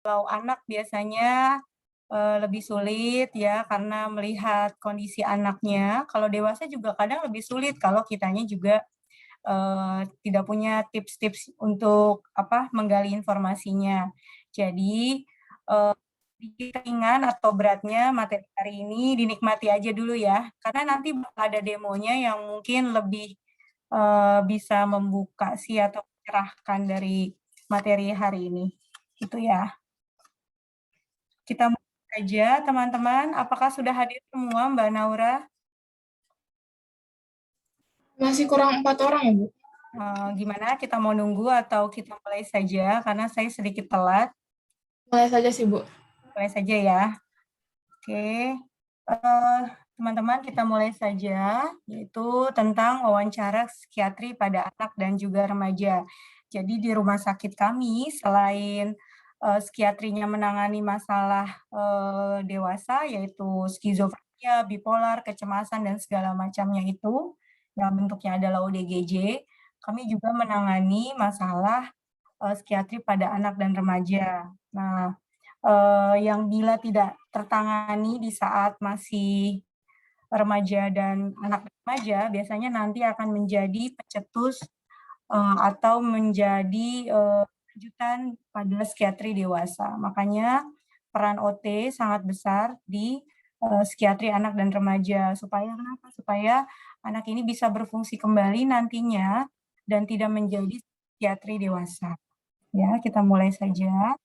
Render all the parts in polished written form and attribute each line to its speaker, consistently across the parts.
Speaker 1: Kalau anak biasanya, lebih sulit ya karena melihat kondisi anaknya, kalau dewasa juga kadang lebih sulit kalau kitanya juga, tidak punya tips-tips untuk menggali informasinya. Jadi, sedikit ringan atau beratnya materi hari ini dinikmati aja dulu ya, karena nanti bakal ada demonya yang mungkin lebih, bisa membuka sih atau mencerahkan dari materi hari ini, gitu ya. Kita mulai saja teman-teman, apakah sudah hadir semua Mbak Naura?
Speaker 2: Masih kurang 4 orang ya, Bu?
Speaker 1: Gimana kita mau nunggu atau kita mulai saja karena saya sedikit telat?
Speaker 2: Mulai saja sih, Bu.
Speaker 1: Mulai saja ya. Oke, teman-teman kita mulai saja, yaitu tentang wawancara psikiatri pada anak dan juga remaja. Jadi di rumah sakit kami selain, psikiatrinya menangani masalah, dewasa yaitu skizofrenia, bipolar, kecemasan, dan segala macamnya itu, yang bentuknya adalah ODGJ, kami juga menangani masalah, psikiatri pada anak dan remaja. Nah, yang bila tidak tertangani di saat masih remaja dan anak remaja, biasanya nanti akan menjadi pencetus, atau menjadi, lanjutan pada psikiatri dewasa. Makanya peran OT sangat besar di, psikiatri anak dan remaja. Supaya kenapa? Supaya anak ini bisa berfungsi kembali nantinya dan tidak menjadi psikiatri dewasa. Ya, kita mulai saja.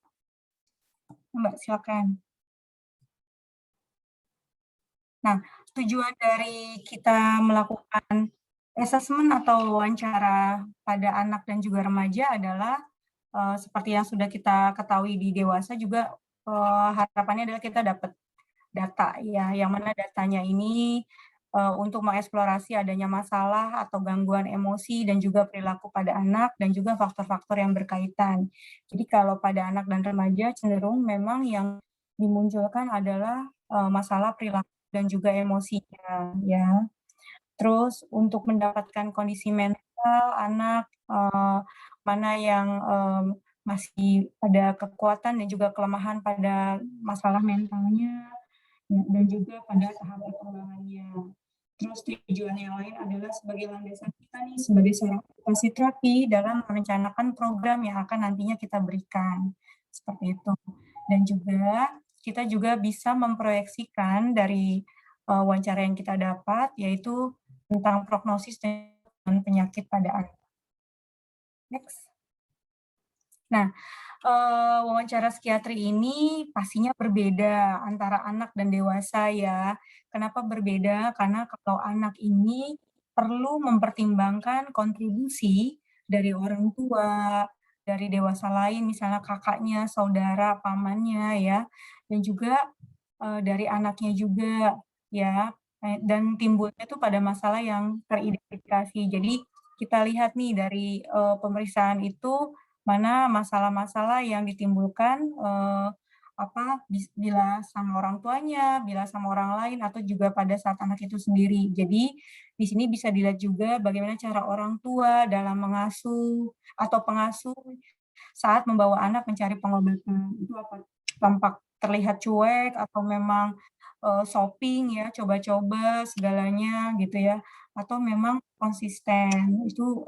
Speaker 1: Mbak, silakan. Nah, tujuan dari kita melakukan asesmen atau wawancara pada anak dan juga remaja adalah, seperti yang sudah kita ketahui di dewasa juga, harapannya adalah kita dapat data ya, yang mana datanya ini, untuk mengeksplorasi adanya masalah atau gangguan emosi dan juga perilaku pada anak dan juga faktor-faktor yang berkaitan. Jadi kalau pada anak dan remaja cenderung memang yang dimunculkan adalah, masalah perilaku dan juga emosinya ya. Terus untuk mendapatkan kondisi mental anak, mana yang, masih ada kekuatan dan juga kelemahan pada masalah mentalnya, dan juga pada tahap perkembangannya. Terus tujuan yang lain adalah sebagai landasan kita nih sebagai seorang terapi dalam merencanakan program yang akan nantinya kita berikan, seperti itu. Dan juga kita juga bisa memproyeksikan dari, wawancara yang kita dapat, yaitu tentang prognosis dan penyakit pada anak. Next. Nah, wawancara psikiatri ini pastinya berbeda antara anak dan dewasa ya. Kenapa berbeda? Karena kalau anak ini perlu mempertimbangkan kontribusi dari orang tua, dari dewasa lain, misalnya kakaknya, saudara, pamannya ya, dan juga, dari anaknya juga ya, dan timbulnya itu pada masalah yang teridentifikasi. Jadi kita lihat nih dari, pemeriksaan itu mana masalah-masalah yang ditimbulkan, bila sama orang tuanya, bila sama orang lain, atau juga pada saat anak itu sendiri. Jadi, di sini bisa dilihat juga bagaimana cara orang tua dalam mengasuh atau pengasuh saat membawa anak mencari pengobatan. Itu apa tampak terlihat cuek atau memang, shopping ya, coba-coba segalanya gitu ya, atau memang konsisten. Itu,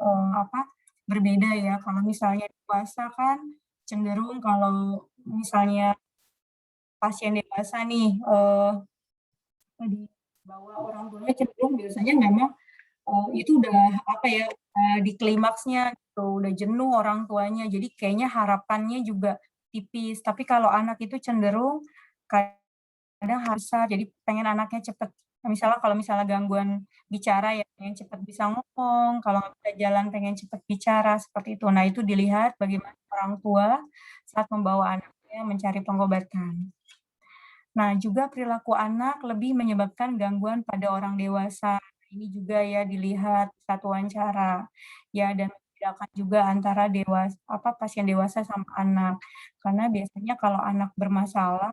Speaker 1: berbeda ya, kalau misalnya dewasa kan cenderung kalau misalnya pasien dewasa nih, dibawa orang tuanya cenderung biasanya memang, itu udah di klimaksnya gitu, udah jenuh orang tuanya, jadi kayaknya harapannya juga tipis. Tapi kalau anak itu cenderung kadang harusnya jadi pengen anaknya cepet misalnya kalau misalnya gangguan bicara ya pengen cepet bisa ngomong, kalau nggak bisa jalan pengen cepet bicara, seperti itu. Nah, itu dilihat bagaimana orang tua saat membawa anaknya mencari pengobatan. Nah, juga perilaku anak lebih menyebabkan gangguan pada orang dewasa. Ini juga ya dilihat saat wawancara. Ya, dan membedakan juga antara pasien dewasa sama anak. Karena biasanya kalau anak bermasalah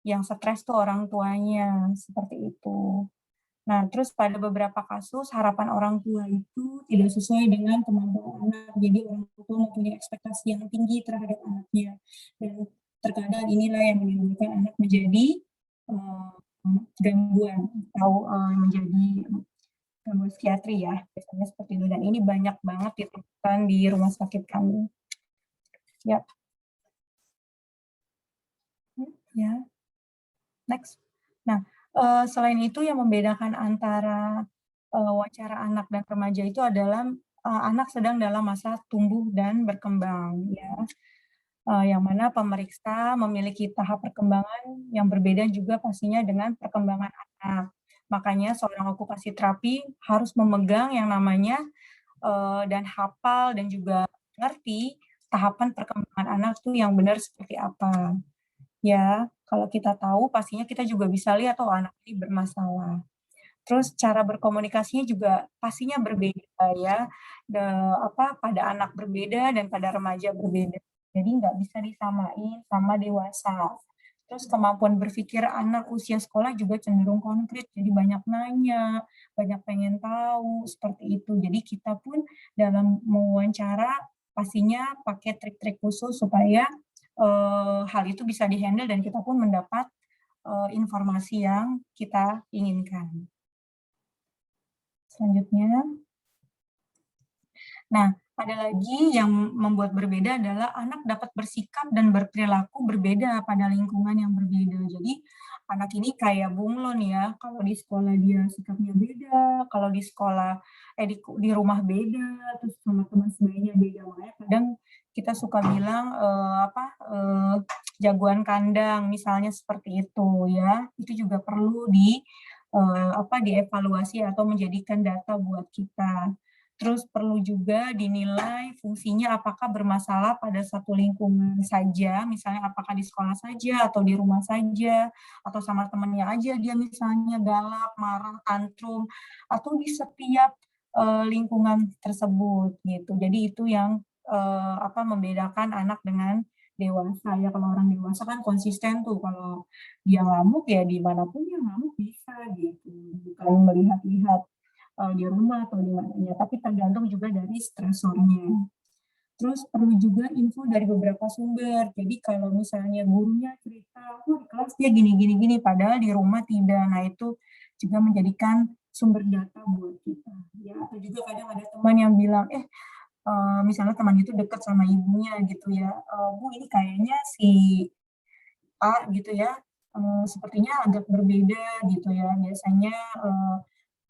Speaker 1: yang stres tuh orang tuanya, seperti itu. Nah, terus pada beberapa kasus harapan orang tua itu tidak sesuai dengan kemampuan anak. Jadi orang tua mempunyai ekspektasi yang tinggi terhadap anaknya. Dan terkadang inilah yang menimbulkan anak menjadi gangguan atau menjadi gangguan psikiatri ya, biasanya seperti itu. Dan ini banyak banget ditemukan di rumah sakit kami. Ya, ya, next. Nah, selain itu yang membedakan antara wawancara anak dan remaja itu adalah anak sedang dalam masa tumbuh dan berkembang, ya. Yang mana pemeriksa memiliki tahap perkembangan yang berbeda juga pastinya dengan perkembangan anak. Makanya seorang okupasi terapi harus memegang yang namanya dan hafal dan juga ngerti tahapan perkembangan anak tuh yang benar seperti apa. Ya, kalau kita tahu pastinya kita juga bisa lihat oh anak ini bermasalah. Terus cara berkomunikasinya juga pastinya berbeda ya, pada anak berbeda dan pada remaja berbeda. Jadi nggak bisa disamain sama dewasa. Terus kemampuan berpikir anak usia sekolah juga cenderung konkret, jadi banyak nanya, banyak pengen tahu, seperti itu. Jadi kita pun dalam mewawancara pastinya pakai trik-trik khusus supaya hal itu bisa dihandle dan kita pun mendapat informasi yang kita inginkan. Selanjutnya. Nah, ada lagi yang membuat berbeda adalah anak dapat bersikap dan berperilaku berbeda pada lingkungan yang berbeda. Jadi, anak ini kayak bunglon ya, kalau di sekolah dia sikapnya beda, kalau di sekolah di rumah beda, terus sama teman sebayanya beda. Makanya kadang kita suka bilang jagoan kandang misalnya seperti itu ya. Itu juga perlu dievaluasi atau menjadikan data buat kita. Terus perlu juga dinilai fungsinya apakah bermasalah pada satu lingkungan saja, misalnya apakah di sekolah saja atau di rumah saja, atau sama temannya aja dia misalnya galak, marah, tantrum, atau di setiap lingkungan tersebut gitu. Jadi itu yang membedakan anak dengan dewasa ya. Kalau orang dewasa kan konsisten tuh, kalau dia ngamuk ya dimanapun dia ngamuk bisa gitu, bukan melihat-lihat di rumah atau di mananya, tapi tergantung juga dari stresornya. Terus perlu juga info dari beberapa sumber. Jadi kalau misalnya gurunya cerita, di kelas dia gini gini gini, padahal di rumah tidak. Nah itu juga menjadikan sumber data buat kita. Ya, atau juga kadang ada teman yang bilang, misalnya teman itu dekat sama ibunya gitu ya, Bu ini kayaknya si A gitu ya, sepertinya agak berbeda gitu ya. Biasanya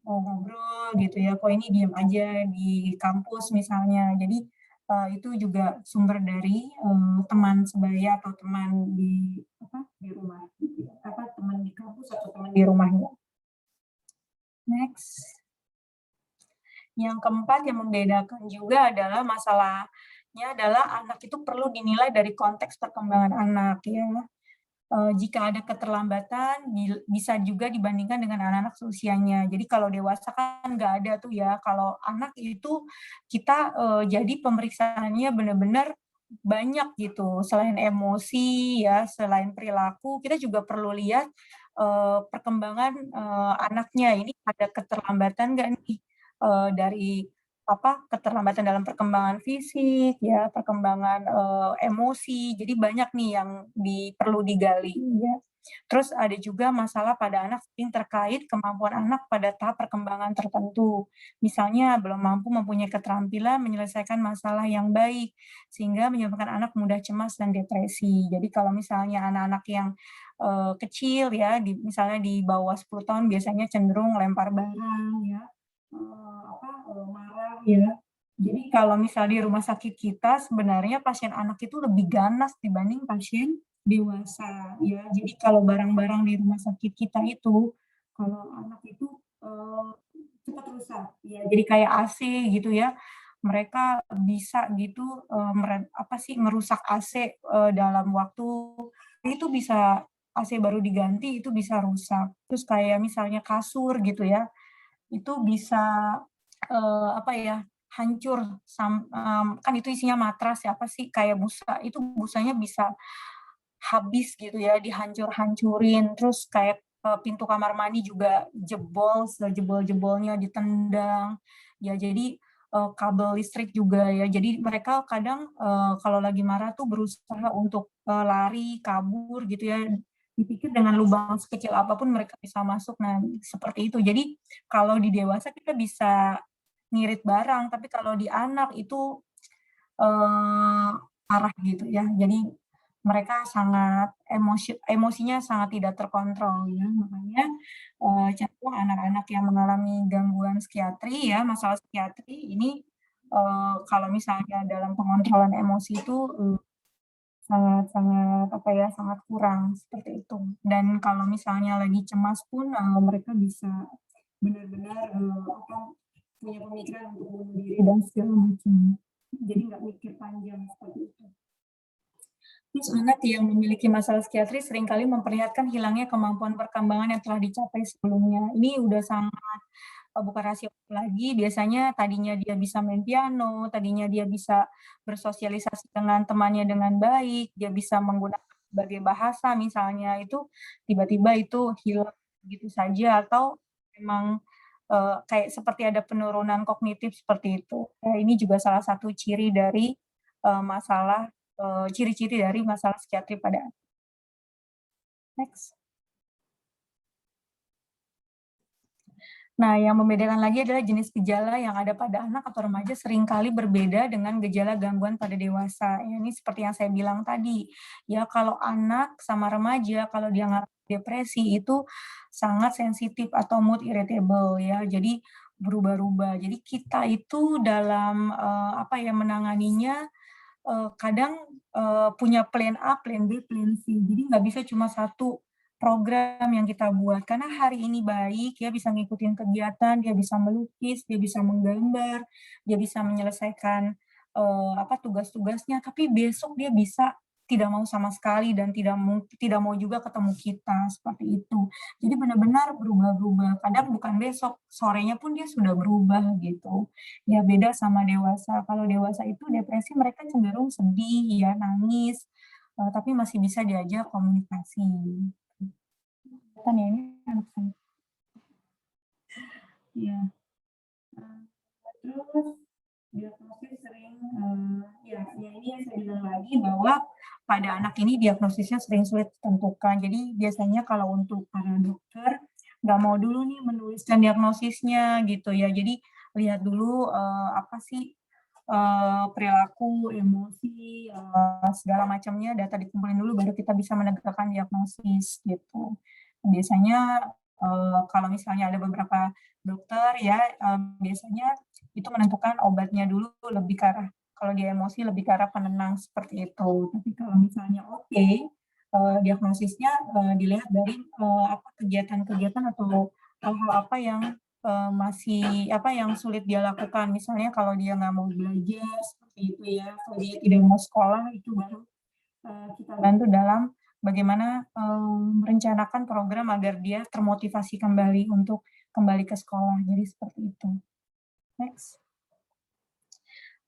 Speaker 1: mau ngobrol gitu ya, kok ini diam aja di kampus misalnya. Jadi itu juga sumber dari teman sebaya atau teman di rumah, gitu ya. Teman di kampus atau teman di rumahnya. Next. Yang keempat yang membedakan juga adalah masalahnya adalah anak itu perlu dinilai dari konteks perkembangan anak ya. Jika ada keterlambatan bisa juga dibandingkan dengan anak-anak seusianya. Jadi kalau dewasa kan nggak ada tuh ya. Kalau anak itu kita jadi pemeriksaannya benar-benar banyak gitu. Selain emosi ya, selain perilaku, kita juga perlu lihat perkembangan anaknya. Ini ada keterlambatan nggak nih dari keterlambatan dalam perkembangan fisik, ya, perkembangan emosi. Jadi banyak nih yang perlu digali. Ya. Terus ada juga masalah pada anak yang terkait kemampuan anak pada tahap perkembangan tertentu. Misalnya belum mampu mempunyai keterampilan menyelesaikan masalah yang baik, sehingga menyebabkan anak mudah cemas dan depresi. Jadi kalau misalnya anak-anak yang kecil ya, misalnya di bawah 10 tahun biasanya cenderung lempar barang ya, marah ya. Jadi kalau misalnya di rumah sakit kita sebenarnya pasien anak itu lebih ganas dibanding pasien dewasa ya. Jadi kalau barang-barang di rumah sakit kita itu, kalau anak itu cepat rusak ya. Jadi kayak AC gitu ya. Mereka bisa gitu ngerusak AC dalam waktu itu bisa AC baru diganti itu bisa rusak. Terus kayak misalnya kasur gitu ya, itu bisa hancur kan itu isinya matras ya, kayak busa, itu busanya bisa habis gitu ya, dihancur-hancurin, terus kayak pintu kamar mandi juga jebol, sejebol-jebolnya ditendang. Ya jadi kabel listrik juga ya. Jadi mereka kadang, kalau lagi marah tuh berusaha untuk, lari, kabur gitu ya, dipikir dengan lubang sekecil apapun mereka bisa masuk. Nah, seperti itu. Jadi kalau di dewasa kita bisa ngirit barang, tapi kalau di anak itu, parah gitu ya. Jadi mereka sangat emosinya sangat tidak terkontrol ya, makanya, cenderung anak-anak yang mengalami gangguan psikiatri ya, masalah psikiatri ini, kalau misalnya dalam pengontrolan emosi itu, sangat sangat apa ya, sangat kurang, seperti itu. Dan kalau misalnya lagi cemas pun, mereka bisa benar-benar, apa, punya pemikiran untuk bunuh diri dan segala macam. Jadi nggak mikir panjang, seperti itu. Terus anak yang memiliki masalah psikiatri seringkali memperlihatkan hilangnya kemampuan perkembangan yang telah dicapai sebelumnya. Ini udah sangat bukan rahasia lagi, biasanya tadinya dia bisa main piano, tadinya dia bisa bersosialisasi dengan temannya dengan baik, dia bisa menggunakan berbagai bahasa misalnya, itu tiba-tiba itu hilang gitu saja atau memang, kayak seperti ada penurunan kognitif seperti itu. Nah, ini juga salah satu ciri dari, masalah ciri-ciri dari masalah psikiatri pada anak. Next. Nah, yang membedakan lagi adalah jenis gejala yang ada pada anak atau remaja seringkali berbeda dengan gejala gangguan pada dewasa. Ya, ini seperti yang saya bilang tadi, ya kalau anak sama remaja, kalau dia ngalami depresi itu sangat sensitif atau mood irritable ya, jadi berubah-ubah. Jadi kita itu dalam, apa ya, menanganinya kadang, punya plan A, plan B, plan C. Jadi nggak bisa cuma satu program yang kita buat, karena hari ini baik, dia bisa ngikutin kegiatan, dia bisa melukis, dia bisa menggambar, dia bisa menyelesaikan, apa, tugas-tugasnya, tapi besok dia bisa tidak mau sama sekali dan tidak mau juga ketemu kita, seperti itu. Jadi benar-benar berubah-berubah, kadang bukan besok, sorenya pun dia sudah berubah, gitu. Ya beda sama dewasa. Kalau dewasa itu depresi mereka cenderung sedih ya, nangis, tapi masih bisa diajak komunikasi. Kan ya ini anak saya. Iya, terus diagnosis sering, ya ini yang saya bilang lagi bahwa pada anak ini diagnosisnya sering sulit ditentukan. Jadi biasanya kalau untuk para dokter, nggak mau dulu nih menuliskan diagnosisnya gitu ya. Jadi lihat dulu, apa sih, perilaku, emosi, segala macamnya, data dikumpulin dulu baru kita bisa menegakkan diagnosis gitu. Biasanya, kalau misalnya ada beberapa dokter ya, biasanya itu menentukan obatnya dulu lebih ke arah kalau dia emosi lebih ke arah penenang seperti itu. Tapi kalau misalnya oke, diagnosisnya, dilihat dari, apa, kegiatan-kegiatan atau hal-hal apa yang, masih apa, yang sulit dia lakukan. Misalnya kalau dia nggak mau belajar seperti itu ya, kalau dia tidak mau sekolah itu baru, kita bantu dalam bagaimana, merencanakan program agar dia termotivasi kembali untuk kembali ke sekolah. Jadi seperti itu. Next.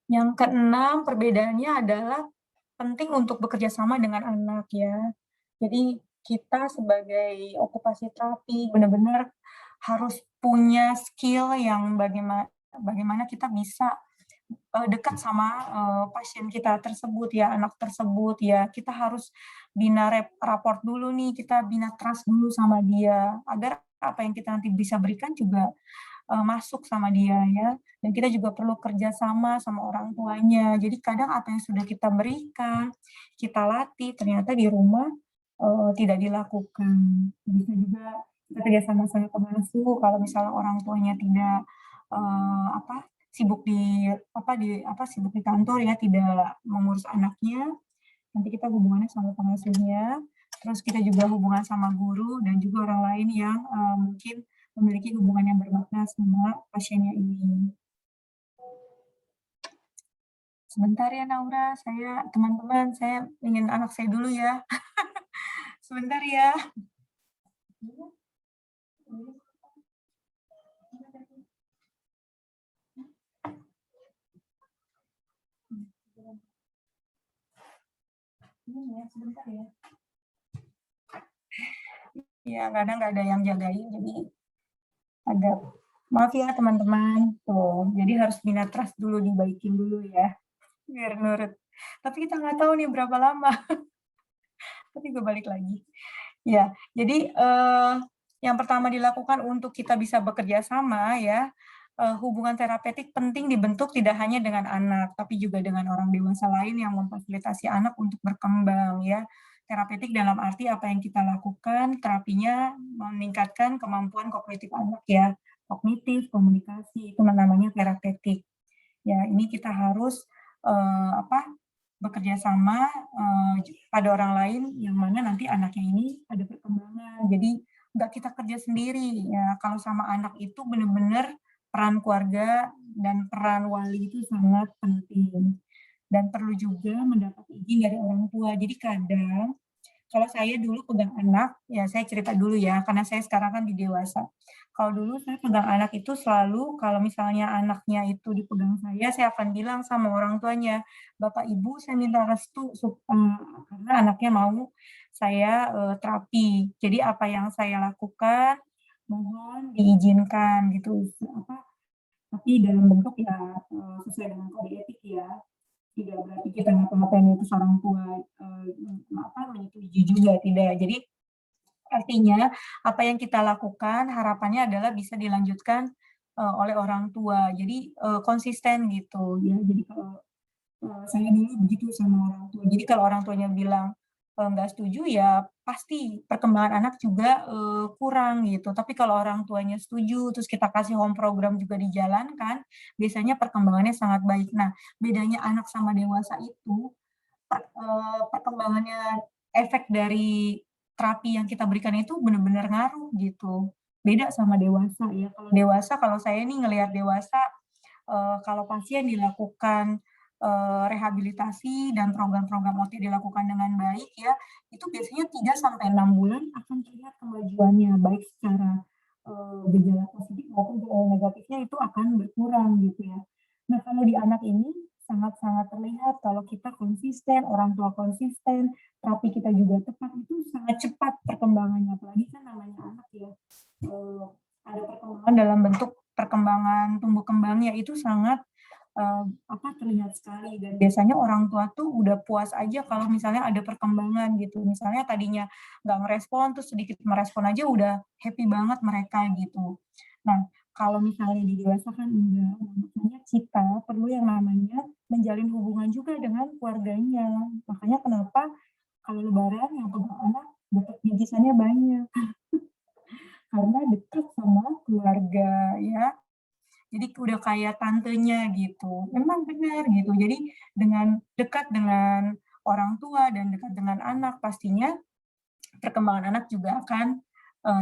Speaker 1: Yang keenam, perbedaannya adalah penting untuk bekerja sama dengan anak ya. Jadi kita sebagai okupasi terapi benar-benar harus punya skill yang bagaimana kita bisa, dekat sama, pasien kita tersebut ya, anak tersebut ya. Kita harus bina raport dulu nih, kita bina trust dulu sama dia, agar apa yang kita nanti bisa berikan juga masuk sama dia ya, dan kita juga perlu kerja sama orang tuanya. Jadi kadang apa yang sudah kita berikan, kita latih, ternyata di rumah, tidak dilakukan. Bisa juga kita kerja sama pengasuh kalau misalnya orang tuanya tidak, apa, sibuk di kantor ya, tidak mengurus anaknya, nanti kita hubungannya sama pengasuhnya, terus kita juga hubungan sama guru dan juga orang lain yang, mungkin memiliki hubungan yang bermakna sama pasiennya ini. Sebentar ya Naura, teman-teman, saya ingin anak saya dulu ya. Sebentar ya. Sebentar ya. Iya, kadang nggak ada yang jagain, jadi agak Maaf ya teman-teman, tuh, jadi harus minat trust dulu, dibaikin dulu ya, biar nurut. Tapi kita nggak tahu nih berapa lama, tapi gue balik lagi. Ya, jadi, yang pertama dilakukan untuk kita bisa bekerja sama ya, hubungan terapeutik penting dibentuk tidak hanya dengan anak, tapi juga dengan orang dewasa lain yang memfasilitasi anak untuk berkembang ya. Terapeutik dalam arti apa yang kita lakukan, terapinya meningkatkan kemampuan kognitif anak ya, kognitif, komunikasi, itu namanya terapeutik. Ya, ini kita harus, bekerja sama, pada orang lain yang mana nanti anaknya ini ada perkembangan. Jadi nggak kita kerja sendiri ya, kalau sama anak itu benar-benar peran keluarga dan peran wali itu sangat penting. Dan perlu juga mendapat izin dari orang tua. Jadi kadang kalau saya dulu pegang anak, ya saya cerita dulu ya, karena saya sekarang kan di dewasa. Kalau dulu saya pegang anak itu selalu kalau misalnya anaknya itu dipegang saya akan bilang sama orang tuanya, "Bapak, Ibu, saya minta restu karena anaknya mau saya, terapi. Jadi apa yang saya lakukan, mohon diizinkan," gitu, tapi dalam bentuk ya, sesuai dengan kode etik ya. Tidak berarti kita ngapa-ngapain itu orang tua, menyetujui juga, tidak. Jadi artinya apa yang kita lakukan harapannya adalah bisa dilanjutkan, oleh orang tua. Jadi, konsisten gitu ya. Jadi kalau saya dulu begitu sama orang tua. Jadi kalau orang tuanya bilang, nggak setuju, ya pasti perkembangan anak juga, kurang gitu. Tapi kalau orang tuanya setuju, terus kita kasih home program juga dijalankan, biasanya perkembangannya sangat baik. Nah, bedanya anak sama dewasa itu, perkembangannya efek dari terapi yang kita berikan itu benar-benar ngaruh gitu. Beda sama dewasa ya. Kalau dewasa, kalau saya nih ngelihat dewasa, kalau pasien dilakukan, rehabilitasi dan program-program OT dilakukan dengan baik ya, itu biasanya 3 sampai 6 bulan akan terlihat kemajuannya, baik secara, gejala positif maupun gejala negatifnya itu akan berkurang gitu ya. Nah, kalau di anak ini sangat-sangat terlihat kalau kita konsisten, orang tua konsisten, terapi kita juga tepat, itu sangat cepat perkembangannya, apalagi kan namanya anak ya, eee, ada perkembangan dalam bentuk perkembangan tumbuh kembangnya itu sangat, terlihat sekali dan biasanya orang tua tuh udah puas aja kalau misalnya ada perkembangan gitu. Misalnya tadinya nggak ngerespon, terus sedikit merespon aja udah happy banget mereka gitu. Nah, kalau misalnya di dewasa kan enggak. Nah, makanya kita perlu yang namanya menjalin hubungan juga dengan keluarganya. Makanya kenapa kalau lebaran yang pegang anak dapat bingkisannya banyak, karena dekat sama keluarga ya. Jadi udah kayak tantenya gitu. Memang benar gitu. Jadi dengan dekat dengan orang tua dan dekat dengan anak pastinya perkembangan anak juga akan,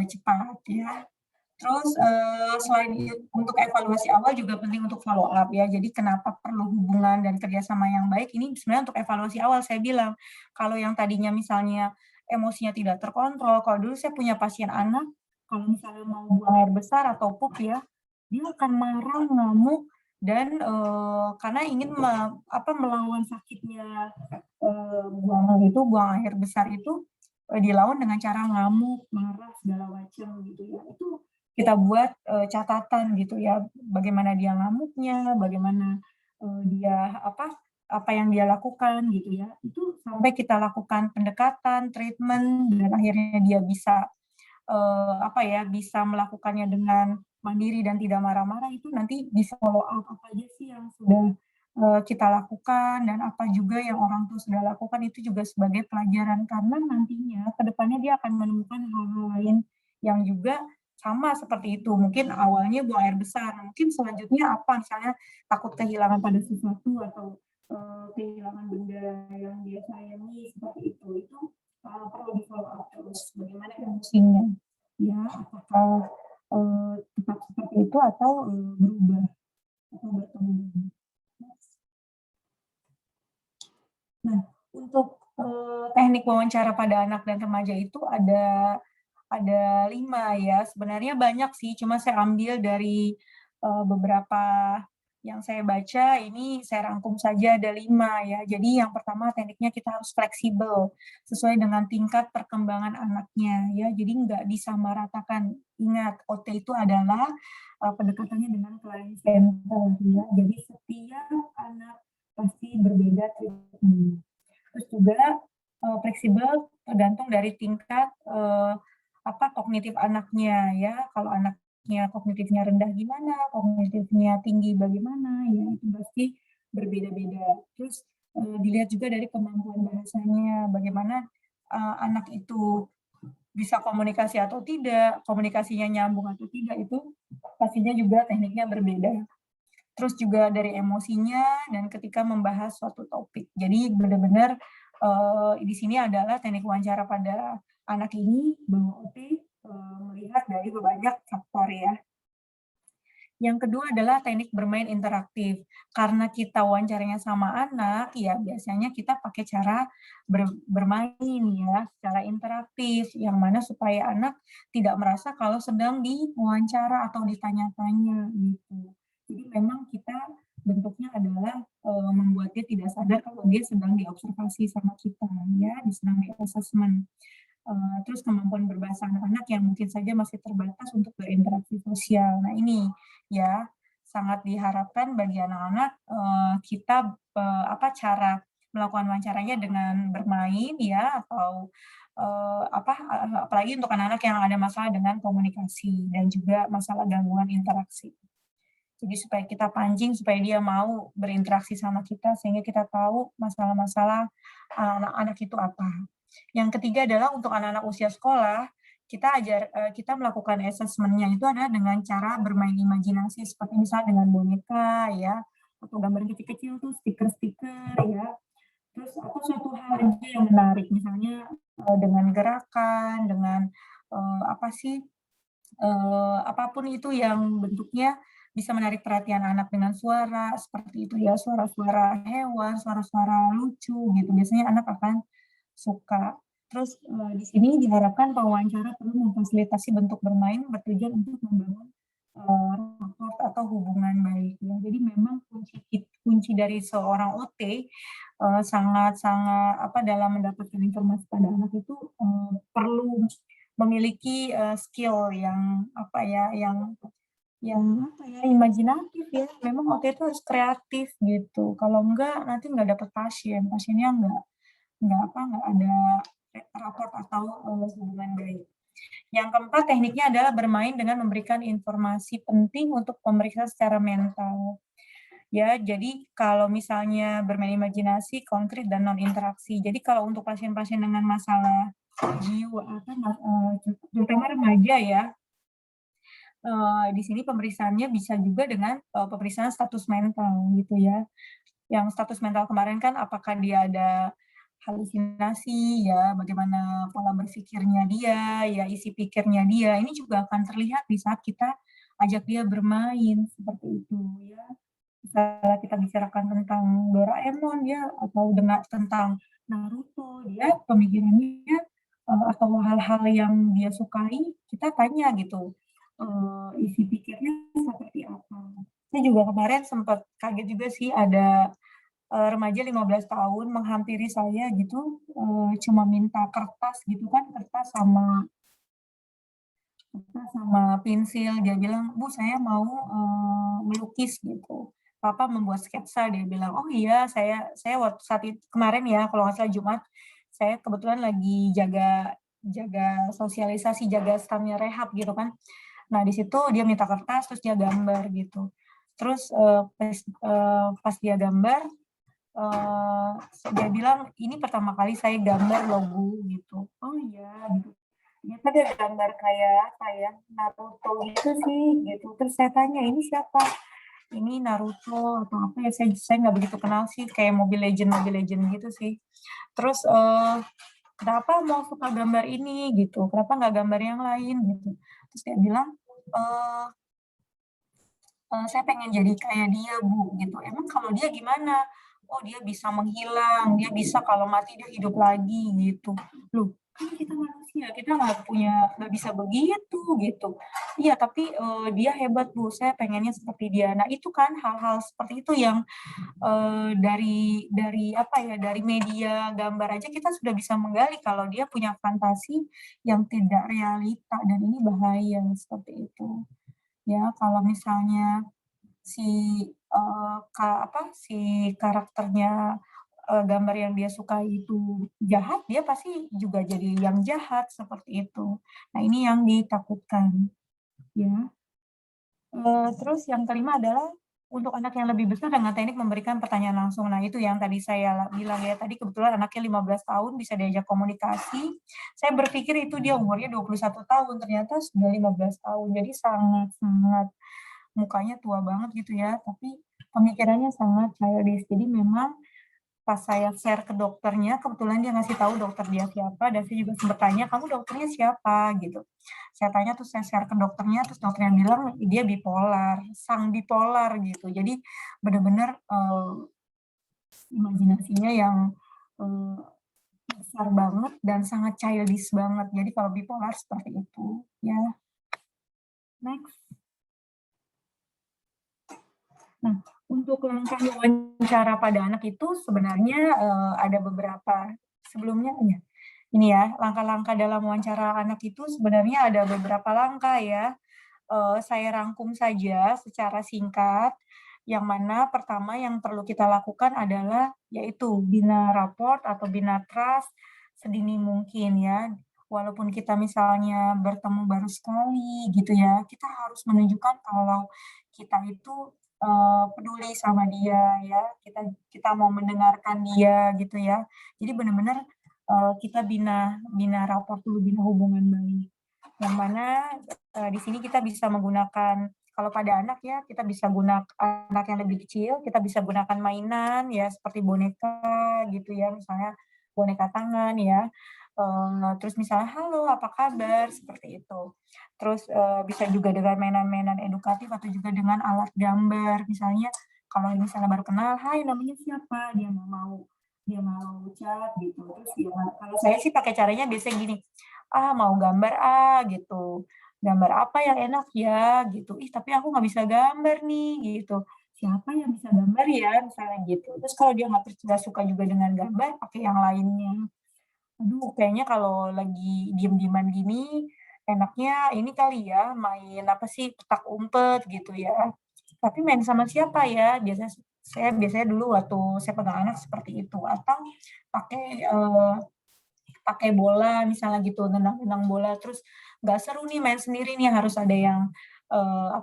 Speaker 1: cepat ya. Terus, selain untuk evaluasi awal juga penting untuk follow up ya. Jadi kenapa perlu hubungan dan kerjasama yang baik, ini sebenarnya untuk evaluasi awal saya bilang. Kalau yang tadinya misalnya emosinya tidak terkontrol, kalau dulu saya punya pasien anak, kalau misalnya mau buang air besar atau pup ya, dia akan marah, ngamuk, dan, karena ingin melawan sakitnya, buang air besar itu, dilawan dengan cara ngamuk, marah, segala macam gitu ya. Itu kita buat, catatan gitu ya, bagaimana dia ngamuknya, bagaimana, dia apa yang dia lakukan gitu ya. Itu sampai kita lakukan pendekatan, treatment, dan akhirnya dia bisa, bisa melakukannya dengan mandiri dan tidak marah-marah, itu nanti bisa follow up apa aja sih yang sudah, kita lakukan dan apa juga yang orang tua sudah lakukan, itu juga sebagai pelajaran. Karena nantinya ke depannya dia akan menemukan hal-hal lain yang juga sama seperti itu. Mungkin awalnya buang air besar, mungkin selanjutnya apa, misalnya takut kehilangan pada sesuatu atau, kehilangan benda yang dia sayangi, seperti itu. Itu, perlu di-follow up terus, bagaimana emosinya, ya, apakah, tetap seperti itu atau, berubah atau berkembang. Nah, untuk, teknik wawancara pada anak dan remaja itu ada 5 ya, sebenarnya banyak sih, cuma saya ambil dari, beberapa yang saya baca, ini saya rangkum saja ada 5 ya. Jadi yang pertama tekniknya kita harus fleksibel, sesuai dengan tingkat perkembangan anaknya ya, jadi nggak disamaratakan. Ingat, OT itu adalah pendekatannya dengan client center ya. Jadi setiap anak pasti berbeda treatment. Terus juga fleksibel tergantung dari tingkat kognitif anaknya ya. Kalau anaknya kognitifnya rendah gimana, kognitifnya tinggi bagaimana, ya itu pasti berbeda-beda. Terus dilihat juga dari kemampuan bahasanya, bagaimana anak itu bisa komunikasi atau tidak, komunikasinya nyambung atau tidak, itu pastinya juga tekniknya berbeda. Terus juga dari emosinya dan ketika membahas suatu topik. Jadi benar-benar di sini adalah teknik wawancara pada anak ini bahwa OT melihat dari banyak faktor ya. Yang kedua adalah teknik bermain interaktif. Karena kita wawancaranya sama anak, ya biasanya kita pakai cara bermain ya, secara interaktif, yang mana supaya anak tidak merasa kalau sedang diwawancara atau ditanya-tanya gitu. Jadi memang kita bentuknya adalah membuat dia tidak sadar kalau dia sedang diobservasi sama kita ya, sedang di-assessment. Terus kemampuan berbahasa anak-anak yang mungkin saja masih terbatas untuk berinteraksi sosial. Nah ini ya sangat diharapkan bagi anak-anak kita cara melakukan wawancaranya dengan bermain ya atau apalagi untuk anak-anak yang ada masalah dengan komunikasi dan juga masalah gangguan interaksi. Jadi supaya kita pancing supaya dia mau berinteraksi sama kita sehingga kita tahu masalah-masalah anak-anak itu apa. Yang ketiga adalah untuk anak-anak usia sekolah, kita melakukan assessment-nya itu adalah dengan cara bermain imajinasi seperti misalnya dengan boneka ya, atau gambar kecil-kecil tuh stiker-stiker ya. Terus atau suatu hal juga yang menarik misalnya dengan gerakan, dengan apapun itu yang bentuknya bisa menarik perhatian anak dengan suara seperti itu ya, suara-suara hewan, suara-suara lucu gitu. Biasanya anak akan suka. Terus di sini diharapkan pewawancara perlu memfasilitasi bentuk bermain bertujuan untuk membangun rapport atau hubungan baik ya. Jadi memang kunci dari seorang OT sangat-sangat dalam mendapatkan informasi pada anak itu perlu memiliki skill yang imajinatif ya. Memang OT itu harus kreatif gitu. Kalau enggak nanti nggak dapat pasien, pasiennya nggak ada raport atau hubungan baik. Yang keempat tekniknya adalah bermain dengan memberikan informasi penting untuk pemeriksa secara mental. Ya, jadi kalau misalnya bermain imajinasi, konkret dan non interaksi. Jadi kalau untuk pasien-pasien dengan masalah jiwa terutama remaja ya, di sini pemeriksaannya bisa juga dengan pemeriksaan status mental gitu ya. Yang status mental kemarin kan apakah dia ada halusinasi ya, bagaimana pola berpikirnya dia, ya isi pikirnya dia, ini juga akan terlihat di saat kita ajak dia bermain seperti itu ya. Misalnya kita bicarakan tentang Doraemon ya, atau tentang Naruto, dia pemikirannya atau hal-hal yang dia sukai, kita tanya gitu, isi pikirnya seperti apa. Saya juga kemarin sempat kaget juga sih ada remaja 15 tahun menghampiri saya gitu, cuma minta kertas gitu kan, kertas sama pensil. Dia bilang, "Bu, saya mau melukis," gitu. "Papa membuat sketsa," dia bilang. "Oh iya, saya waktu saat itu kemarin ya, kalau nggak salah Jumat, saya kebetulan lagi jaga jaga sosialisasi, jaga stamnya rehab gitu kan. Nah, di situ dia minta kertas, terus dia gambar gitu. Terus pas dia gambar, dia bilang, "Ini pertama kali saya gambar loh Bu," gitu. "Oh iya," gitu. Ternyata dia gambar kayak Naruto gitu sih, gitu. Terus saya tanya, "Ini siapa?" "Ini Naruto," atau apa ya, saya nggak begitu kenal sih, kayak Mobile Legend gitu sih. Terus, "Kenapa mau suka gambar ini?" gitu, "Kenapa nggak gambar yang lain?" gitu. Terus dia bilang, eee "Saya pengen jadi kayak dia Bu," gitu. "Emang kalau dia gimana?" "Oh dia bisa menghilang, dia bisa kalau mati dia hidup lagi," gitu. Loh, kan kita manusia, kita nggak bisa begitu gitu. Iya, tapi dia hebat Bu, saya pengennya seperti dia. Nah itu kan hal-hal seperti itu yang dari apa ya, dari media gambar aja kita sudah bisa menggali kalau dia punya fantasi yang tidak realita dan ini bahaya seperti itu. Ya, kalau misalnya si si karakternya gambar yang dia sukai itu jahat, dia pasti juga jadi yang jahat seperti itu. Nah, ini yang ditakutkan, ya. Terus yang kelima adalah untuk anak yang lebih besar dengan teknik memberikan pertanyaan langsung. Nah, itu yang tadi saya bilang ya, tadi kebetulan anaknya 15 tahun bisa diajak komunikasi. Saya berpikir itu dia umurnya 21 tahun, ternyata sudah 15 tahun. Jadi sangat-sangat mukanya tua banget gitu ya, tapi pemikirannya sangat childish. Jadi memang pas saya share ke dokternya, kebetulan dia ngasih tahu dokter dia siapa, dan saya juga sempat tanya, "Kamu dokternya siapa?" Gitu. Saya tanya, terus saya share ke dokternya, terus dokternya bilang dia bipolar, sang bipolar gitu. Jadi benar-benar imajinasinya yang eee, besar banget dan sangat childish banget. Jadi kalau bipolar seperti itu, ya. Next. Nah, untuk langkah wawancara pada anak itu sebenarnya, ada beberapa. Sebelumnya ya, ini ya, langkah-langkah dalam wawancara anak itu sebenarnya ada beberapa langkah ya. Saya rangkum saja secara singkat, yang mana pertama yang perlu kita lakukan adalah yaitu bina rapport atau bina trust sedini mungkin ya. Walaupun kita misalnya bertemu baru sekali gitu ya, kita harus menunjukkan kalau kita itu, peduli sama dia ya, kita kita mau mendengarkan dia gitu ya. Jadi benar-benar, kita bina bina rapport dulu, bina hubungan baik. Yang mana di sini kita bisa menggunakan kalau pada anak ya, kita bisa anak yang lebih kecil, kita bisa gunakan mainan ya seperti boneka gitu ya, misalnya boneka tangan ya, terus misalnya, "Halo, apa kabar?" Seperti itu. Terus, bisa juga dengan mainan-mainan edukatif atau juga dengan alat gambar. Misalnya kalau misalnya baru kenal, "Hai, namanya siapa?" Dia mau chat gitu, terus kalau saya sih pakai caranya biasanya gini, "Ah, mau gambar ah," gitu. "Gambar apa yang enak ya?" Gitu. "Ih, tapi aku nggak bisa gambar nih," gitu. "Siapa yang bisa gambar ya?" Misalnya gitu. Terus kalau dia nggak suka juga dengan gambar, pakai yang lainnya. "Aduh, kayaknya kalau lagi diem-dieman gini, enaknya ini kali ya, main apa sih, petak umpet," gitu ya. "Tapi main sama siapa ya?" Saya biasanya dulu waktu saya pegang anak seperti itu. Atau pakai, pakai bola misalnya gitu, nendang-nendang bola, terus nggak seru nih main sendiri nih, harus ada yang,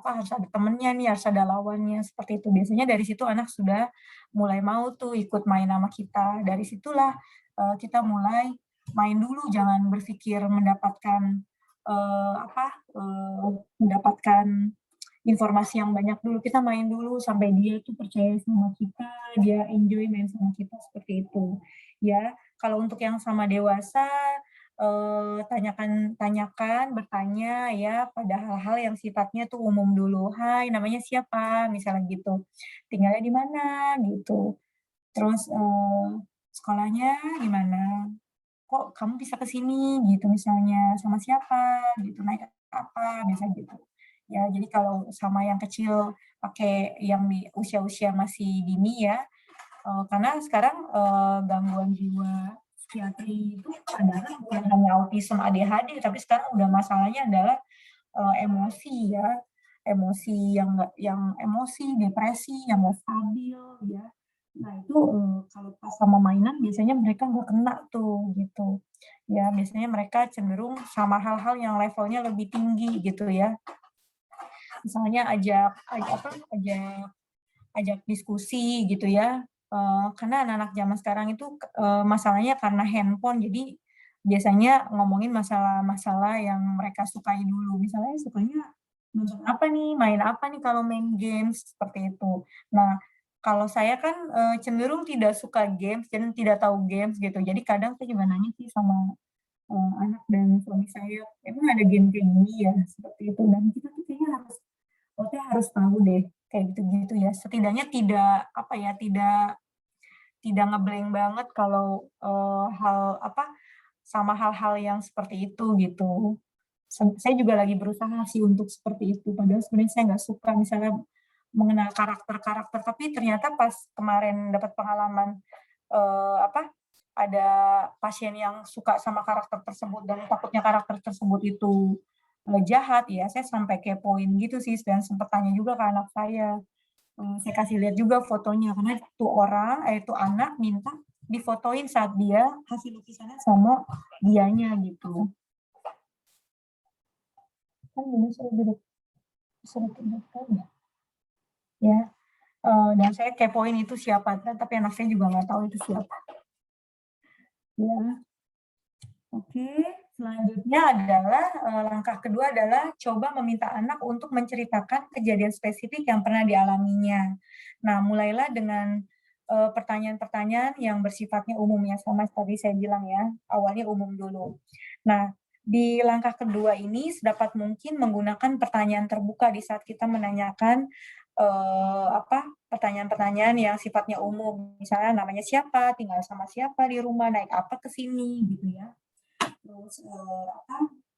Speaker 1: harus ada temennya nih, harus ada lawannya, seperti itu. Biasanya dari situ anak sudah mulai mau tuh ikut main sama kita. Dari situlah, kita mulai main dulu, jangan berpikir mendapatkan informasi yang banyak dulu, kita main dulu sampai dia tuh percaya sama kita, dia enjoy main sama kita, seperti itu. Ya, kalau untuk yang sama dewasa, tanyakan, bertanya ya pada hal-hal yang sifatnya tuh umum dulu, "Hai, namanya siapa?" Misalnya gitu, "Tinggalnya di mana?" Gitu. Terus, "Sekolahnya di mana? Kok kamu bisa ke sini?" Gitu misalnya, "Sama siapa?" Gitu, "Naik apa?" Biasanya gitu. Ya, jadi kalau sama yang kecil pakai yang di usia-usia masih dini ya, karena sekarang, gangguan jiwa psikiatri itu adalah bukan hanya autisme, ADHD, tapi sekarang udah masalahnya adalah, emosi ya, emosi yang nggak yang emosi, depresi, yang nggak stabil ya. Nah itu, kalau pas sama mainan biasanya mereka nggak kena tuh, gitu. Ya, biasanya mereka cenderung sama hal-hal yang levelnya lebih tinggi gitu ya. Misalnya ajak ajak diskusi gitu ya, karena anak-anak zaman sekarang itu, masalahnya karena handphone, jadi biasanya ngomongin masalah-masalah yang mereka sukai dulu. Misalnya sukanya nonton apa nih, main apa nih kalau main games, seperti itu. Nah, kalau saya kan, cenderung tidak suka games dan tidak tahu games gitu, jadi kadang saya juga nanya sih sama, anak dan suami saya, "Emang ada game kayak gini ya?" Seperti itu, dan kita tuh kayaknya harus tahu deh, kayak gitu-gitu ya. Setidaknya tidak, apa ya, tidak tidak nge-blank banget kalau, hal apa, sama hal-hal yang seperti itu gitu. Saya juga lagi berusaha sih untuk seperti itu, padahal sebenarnya saya nggak suka misalnya mengenal karakter-karakter, tapi ternyata pas kemarin dapat pengalaman, apa, ada pasien yang suka sama karakter tersebut dan takutnya karakter tersebut itu, jahat, ya saya sampai kepoin gitu sih dan sempet tanya juga ke anak saya. Saya kasih lihat juga fotonya karena itu itu anak minta difotoin saat dia hasil lukisannya sama dianya gitu. Kan dulu saya duduk suruh tunjukkan ya. Ya, dan saya kepoin itu siapa, tapi anak saya juga nggak tahu itu siapa. Ya, oke. Selanjutnya adalah, langkah kedua adalah coba meminta anak untuk menceritakan kejadian spesifik yang pernah dialaminya. Nah, mulailah dengan, pertanyaan-pertanyaan yang bersifatnya umum ya, sama tadi saya bilang ya, awalnya umum dulu. Nah, di langkah kedua ini sedapat mungkin menggunakan pertanyaan terbuka di saat kita menanyakan, pertanyaan-pertanyaan yang sifatnya umum. Misalnya namanya siapa, tinggal sama siapa di rumah, naik apa ke sini, gitu ya. Terus,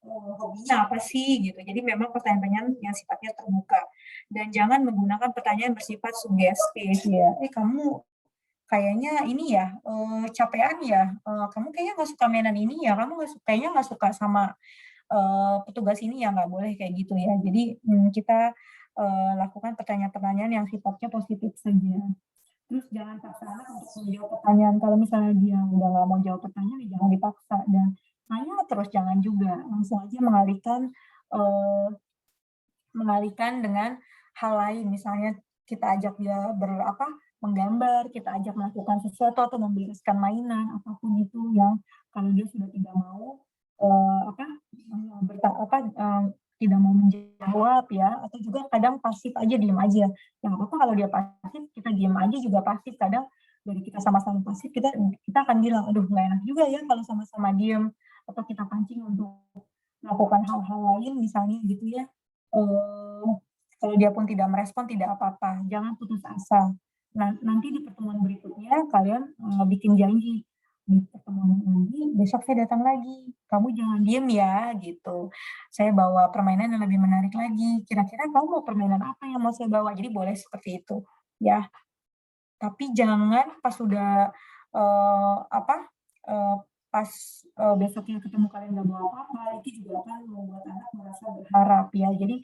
Speaker 1: hobinya apa sih gitu. Jadi memang pertanyaan-pertanyaan yang sifatnya terbuka dan jangan menggunakan pertanyaan bersifat sugestif ya, "Eh, kamu kayaknya ini ya, capean ya? Kamu kayaknya nggak suka mainan ini ya? Kamu kayaknya nggak suka sama, petugas ini ya?" Nggak boleh kayak gitu ya. Jadi, kita, lakukan pertanyaan-pertanyaan yang sifatnya positif saja. Terus jangan paksa anak untuk menjawab pertanyaan, kalau misalnya dia udah nggak mau jawab pertanyaan, ya jangan dipaksa dan tanya terus jangan juga, langsung aja eee, mengalihkan dengan hal lain, misalnya kita ajak dia menggambar, kita ajak melakukan sesuatu atau membereskan mainan, apapun itu yang kalau dia sudah tidak mau, eee, apa, tidak mau menjawab ya, atau juga kadang pasif aja, diem aja. Ya nggak apa-apa kalau dia pasif, kita diem aja juga pasif, kadang dari kita sama-sama pasif, kita kita akan bilang, "Aduh nggak enak juga ya kalau sama-sama diem," atau kita pancing untuk melakukan hal-hal lain misalnya gitu ya. Eee, Kalau dia pun tidak merespon, tidak apa-apa, jangan putus asa. Nah, nanti di pertemuan berikutnya kalian, bikin janji, "Di pertemuan nanti besok saya datang lagi, kamu jangan diem ya," gitu. "Saya bawa permainan yang lebih menarik lagi, kira-kira kamu mau permainan apa yang mau saya bawa?" Jadi boleh seperti itu, ya. Tapi jangan pas sudah, eee, apa, eee, pas, besoknya ketemu kalian nggak bawa apa-apa, itu juga akan membuat anak merasa berharap ya. Jadi,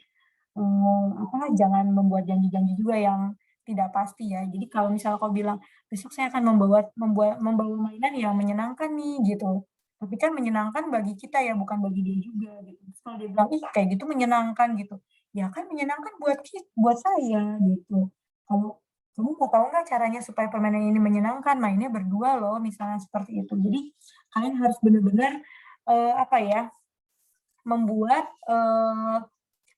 Speaker 1: jangan membuat janji-janji juga yang tidak pasti ya. Jadi kalau misalnya kau bilang, "Besok saya akan membawa mainan yang menyenangkan nih," gitu. Tapi kan menyenangkan bagi kita ya, bukan bagi dia juga gitu. Terus kalau dia bilang, "Ih, kayak gitu menyenangkan," gitu. Ya kan menyenangkan buat saya gitu. Kalau kamu mau tahu nggak caranya supaya permainan ini menyenangkan? Mainnya berdua loh, misalnya seperti itu. Jadi kalian harus benar-benar, membuat,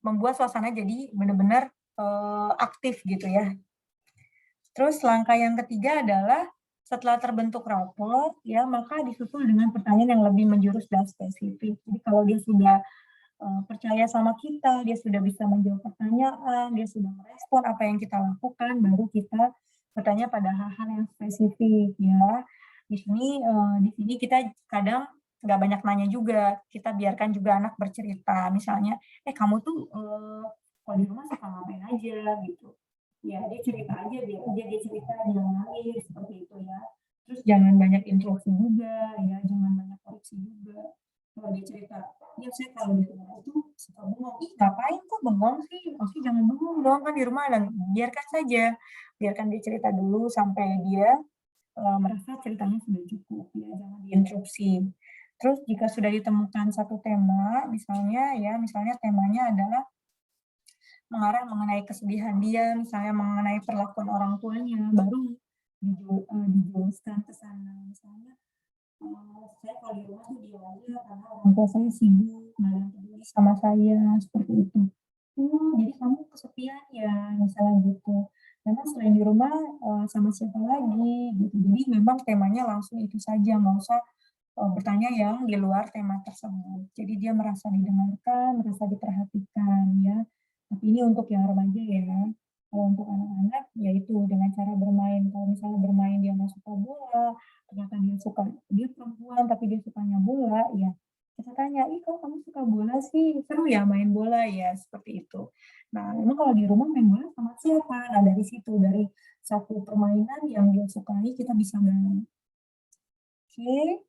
Speaker 1: membuat suasana jadi benar-benar, aktif gitu ya. Terus langkah yang ketiga adalah setelah terbentuk rapor ya, maka disusul dengan pertanyaan yang lebih menjurus dan spesifik. Jadi kalau dia sudah, percaya sama kita, dia sudah bisa menjawab pertanyaan, dia sudah merespon apa yang kita lakukan, baru kita bertanya pada hal-hal yang spesifik ya. Di sini kita kadang nggak banyak nanya juga, kita biarkan juga anak bercerita. Misalnya, "Eh, kamu tuh, kalau di rumah suka ngapain aja?" Gitu. Ya, dia cerita aja, biar aja dia cerita, jangan nangis, seperti itu ya. Terus jangan banyak instruksi juga ya, jangan banyak koreksi juga. Kalau dia cerita, "Iya, saya kalau di rumah itu suka bengong." "Ih, ngapain kok bengong sih? Maksudnya jangan bengong dong, kan di rumah." Dan biarkan saja, biarkan dia cerita dulu sampai dia, merasa ceritanya sudah cukup ya, jangan diinterupsi. Terus jika sudah ditemukan satu tema, misalnya temanya adalah mengarah mengenai kesedihan dia, misalnya mengenai perlakuan orang tuanya, baru dijelaskan ke sana. Misalnya, "Saya kalau di rumah tuh diam aja karena orang tua saya sibuk, nggak ada yang peduli sama saya," seperti itu. "Oh, jadi kamu kesepian ya?" Misalnya gitu. "Memang selain di rumah, sama siapa lagi?" Gitu. Jadi memang temanya langsung itu saja, nggak usah, bertanya yang di luar tema tersebut. Jadi dia merasa didengarkan, merasa diperhatikan ya. Tapi ini untuk yang remaja ya. Kalau untuk anak-anak, ya itu dengan cara bermain. Kalau misalnya bermain dia nggak suka bola, ternyata dia perempuan tapi dia sukanya bola, ya kita tanya, "Ih, kok kamu suka bola sih? Seru ya main bola ya?" Seperti itu. Nah, emang kalau di rumah main bola sama siapa? Nah, dari situ, dari satu permainan yang dia sukai kita bisa gali. Oke.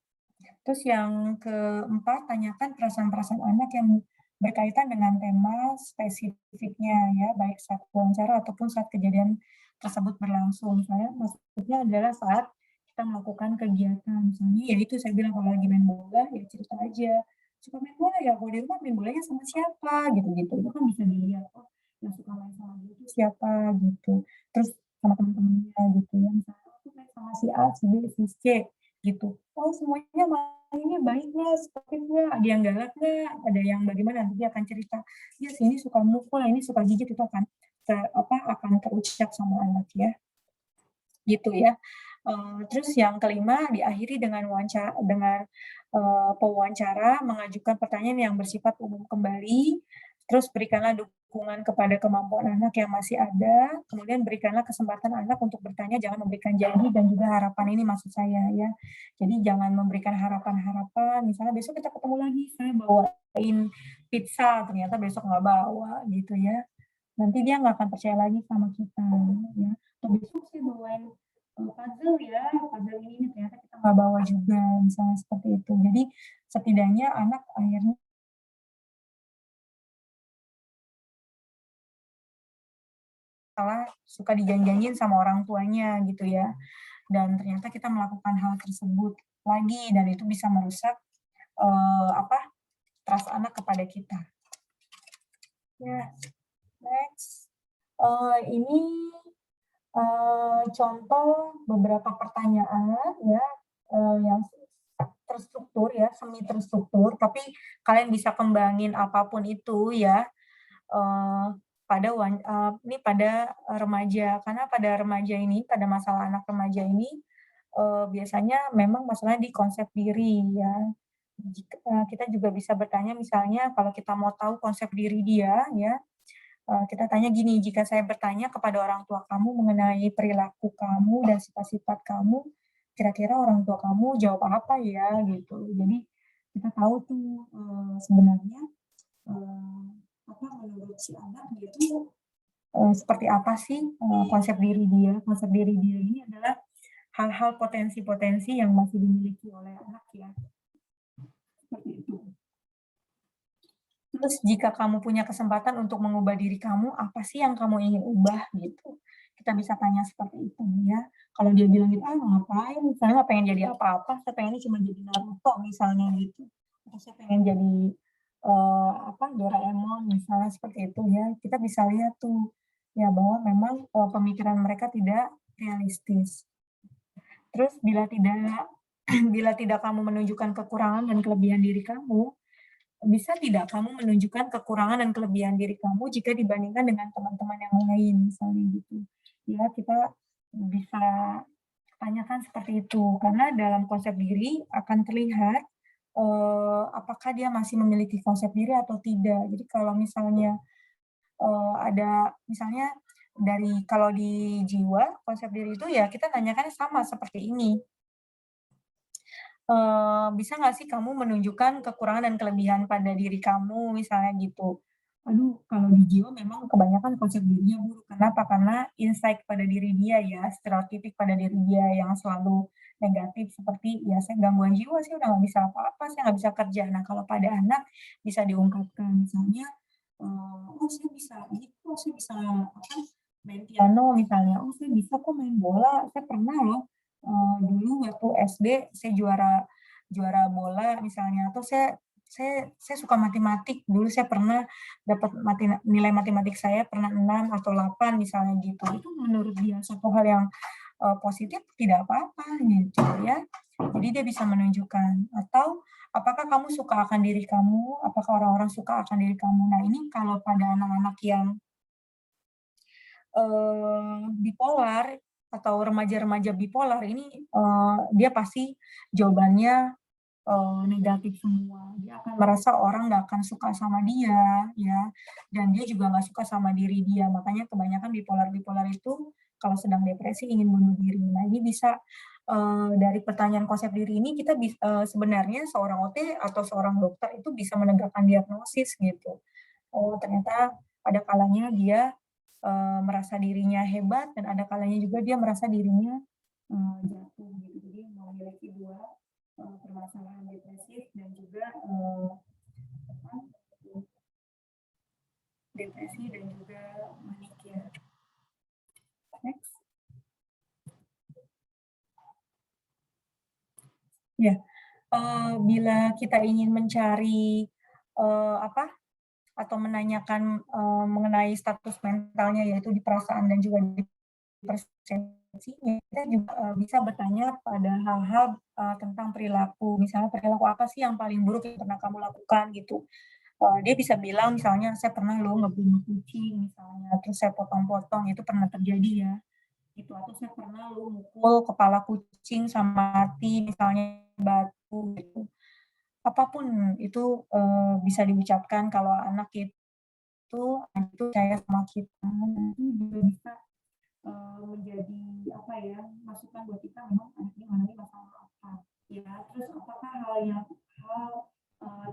Speaker 1: Terus yang keempat, tanyakan perasaan-perasaan anak yang berkaitan dengan tema spesifiknya ya, baik saat wawancara ataupun saat kejadian tersebut berlangsung. Misalnya maksudnya adalah saat kita melakukan kegiatan, misalnya ya itu saya bilang kalau lagi main bola, ya cerita aja, "Suka main bola ya? Kalau di rumah main bolanya sama siapa?" Gitu-gitu. Itu kan bisa dilihat, oh yang suka main sama dia itu siapa gitu. Terus sama teman-temannya gitu ya, misalnya, "Aku main sama si A, si B, si C," gitu. "Oh semuanya mainnya baik nggak? Sportif nggak? Ada yang galak nggak? Ada yang bagaimana?" Nanti dia akan cerita, "Iya sih ini suka mukul, ini suka gigit," itu akan akan terucap sama anak ya, gitu ya. Terus yang kelima, diakhiri dengan pewawancara, mengajukan pertanyaan yang bersifat umum kembali, terus berikanlah dukungan kepada kemampuan anak yang masih ada, kemudian berikanlah kesempatan anak untuk bertanya, jangan memberikan janji dan juga harapan, ini maksud saya ya. Jadi jangan memberikan harapan-harapan, misalnya besok kita ketemu lagi, saya bawain pizza, ternyata besok nggak bawa gitu ya. Nanti dia nggak akan percaya lagi sama kita ya. Atau besok saya bawain puzzle ya, puzzle ini ternyata kita nggak bawa juga, misalnya seperti itu. Jadi setidaknya anak akhirnya salah suka dijanjiin sama orang tuanya gitu ya. Dan ternyata kita melakukan hal tersebut lagi dan itu bisa merusak apa trust anak kepada kita. Ya, next. Ini contoh beberapa pertanyaan ya yang terstruktur ya, semi terstruktur, tapi kalian bisa kembangin apapun itu ya, eee, ini pada remaja. Karena pada remaja ini, pada masalah anak remaja ini, biasanya memang masalahnya di konsep diri ya. Kita juga bisa bertanya misalnya kalau kita mau tahu konsep diri dia ya, kita tanya gini, "Jika saya bertanya kepada orang tua kamu mengenai perilaku kamu dan sifat-sifat kamu, kira-kira orang tua kamu jawab apa ya?" Gitu. Jadi kita tahu tuh, sebenarnya, eee, apa, menurut si anak dia tuh, seperti apa sih, konsep diri dia. Konsep diri dia ini adalah hal-hal potensi-potensi yang masih dimiliki oleh anak ya, seperti itu. Terus jika kamu punya kesempatan untuk mengubah diri kamu, apa sih yang kamu ingin ubah gitu? Kita bisa tanya seperti itu ya. Kalau dia bilang gitu, "Ah ngapain, saya nggak pengen jadi apa-apa, saya pengennya cuma jadi Naruto," misalnya gitu. Atau saya pengen jadi, apa, Doraemon misalnya seperti itu ya. Kita bisa lihat tuh, ya bahwa memang, pemikiran mereka tidak realistis. Terus bila tidak kamu menunjukkan kekurangan dan kelebihan diri kamu, bisa tidak kamu menunjukkan kekurangan dan kelebihan diri kamu jika dibandingkan dengan teman-teman yang lain, misalnya gitu. Ya, kita bisa tanyakan seperti itu, karena dalam konsep diri akan terlihat, apakah dia masih memiliki konsep diri atau tidak. Jadi kalau misalnya, ada misalnya kalau di jiwa, konsep diri itu ya kita tanyakan sama seperti ini, "Bisa nggak sih kamu menunjukkan kekurangan dan kelebihan pada diri kamu?" Misalnya gitu. Aduh, kalau di jiwa memang kebanyakan konsep dirinya buruk. Kenapa? Karena insight pada diri dia ya, stereotipik pada diri dia yang selalu negatif seperti, "Ya saya gangguan jiwa, saya udah nggak bisa apa-apa, saya nggak bisa kerja." Nah, kalau pada anak bisa diungkapkan misalnya, "Oh saya bisa ini kok, saya bisa apa, main piano," misalnya, "Oh saya bisa kok main bola, saya pernah loh dulu waktu SD saya juara juara bola misalnya, atau saya suka matematik, dulu saya pernah dapat nilai matematik saya pernah 6 atau 8 misalnya gitu. Itu menurut dia suatu hal yang, positif tidak apa-apa gitu ya. Jadi dia bisa menunjukkan. Atau apakah kamu suka akan diri kamu? Apakah orang-orang suka akan diri kamu? Nah ini kalau pada anak-anak yang bipolar atau remaja-remaja bipolar ini, dia pasti jawabannya negatif semua. Dia akan merasa orang nggak akan suka sama dia, ya, dan dia juga nggak suka sama diri dia. Makanya kebanyakan bipolar-bipolar itu kalau sedang depresi ingin bunuh diri. Nah, ini bisa dari pertanyaan konsep diri ini kita sebenarnya seorang OT atau seorang dokter itu bisa menegakkan diagnosis gitu. Oh, ternyata ada kalanya dia merasa dirinya hebat dan ada kalanya juga dia merasa dirinya jatuh gitu. Jadi memiliki dua permasalahan depresif dan juga apa, depresi dan juga manik ya. Next. Ya, bila kita ingin mencari apa atau menanyakan mengenai status mentalnya yaitu di perasaan dan juga di persepsinya, kita juga bisa bertanya pada hal-hal tentang perilaku. Misalnya perilaku apa sih yang paling buruk yang pernah kamu lakukan gitu. Dia bisa bilang misalnya saya pernah lo ngebunuh kucing misalnya, terus saya potong-potong itu pernah terjadi ya. Gitu, atau saya pernah lo mukul kepala kucing sama mati misalnya batu gitu. Apapun itu bisa diucapkan kalau anak itu percaya sama kita, itu juga bisa menjadi apa ya, masukan buat kita memang anak ini mengalami masalah apa, ya. Terus apakah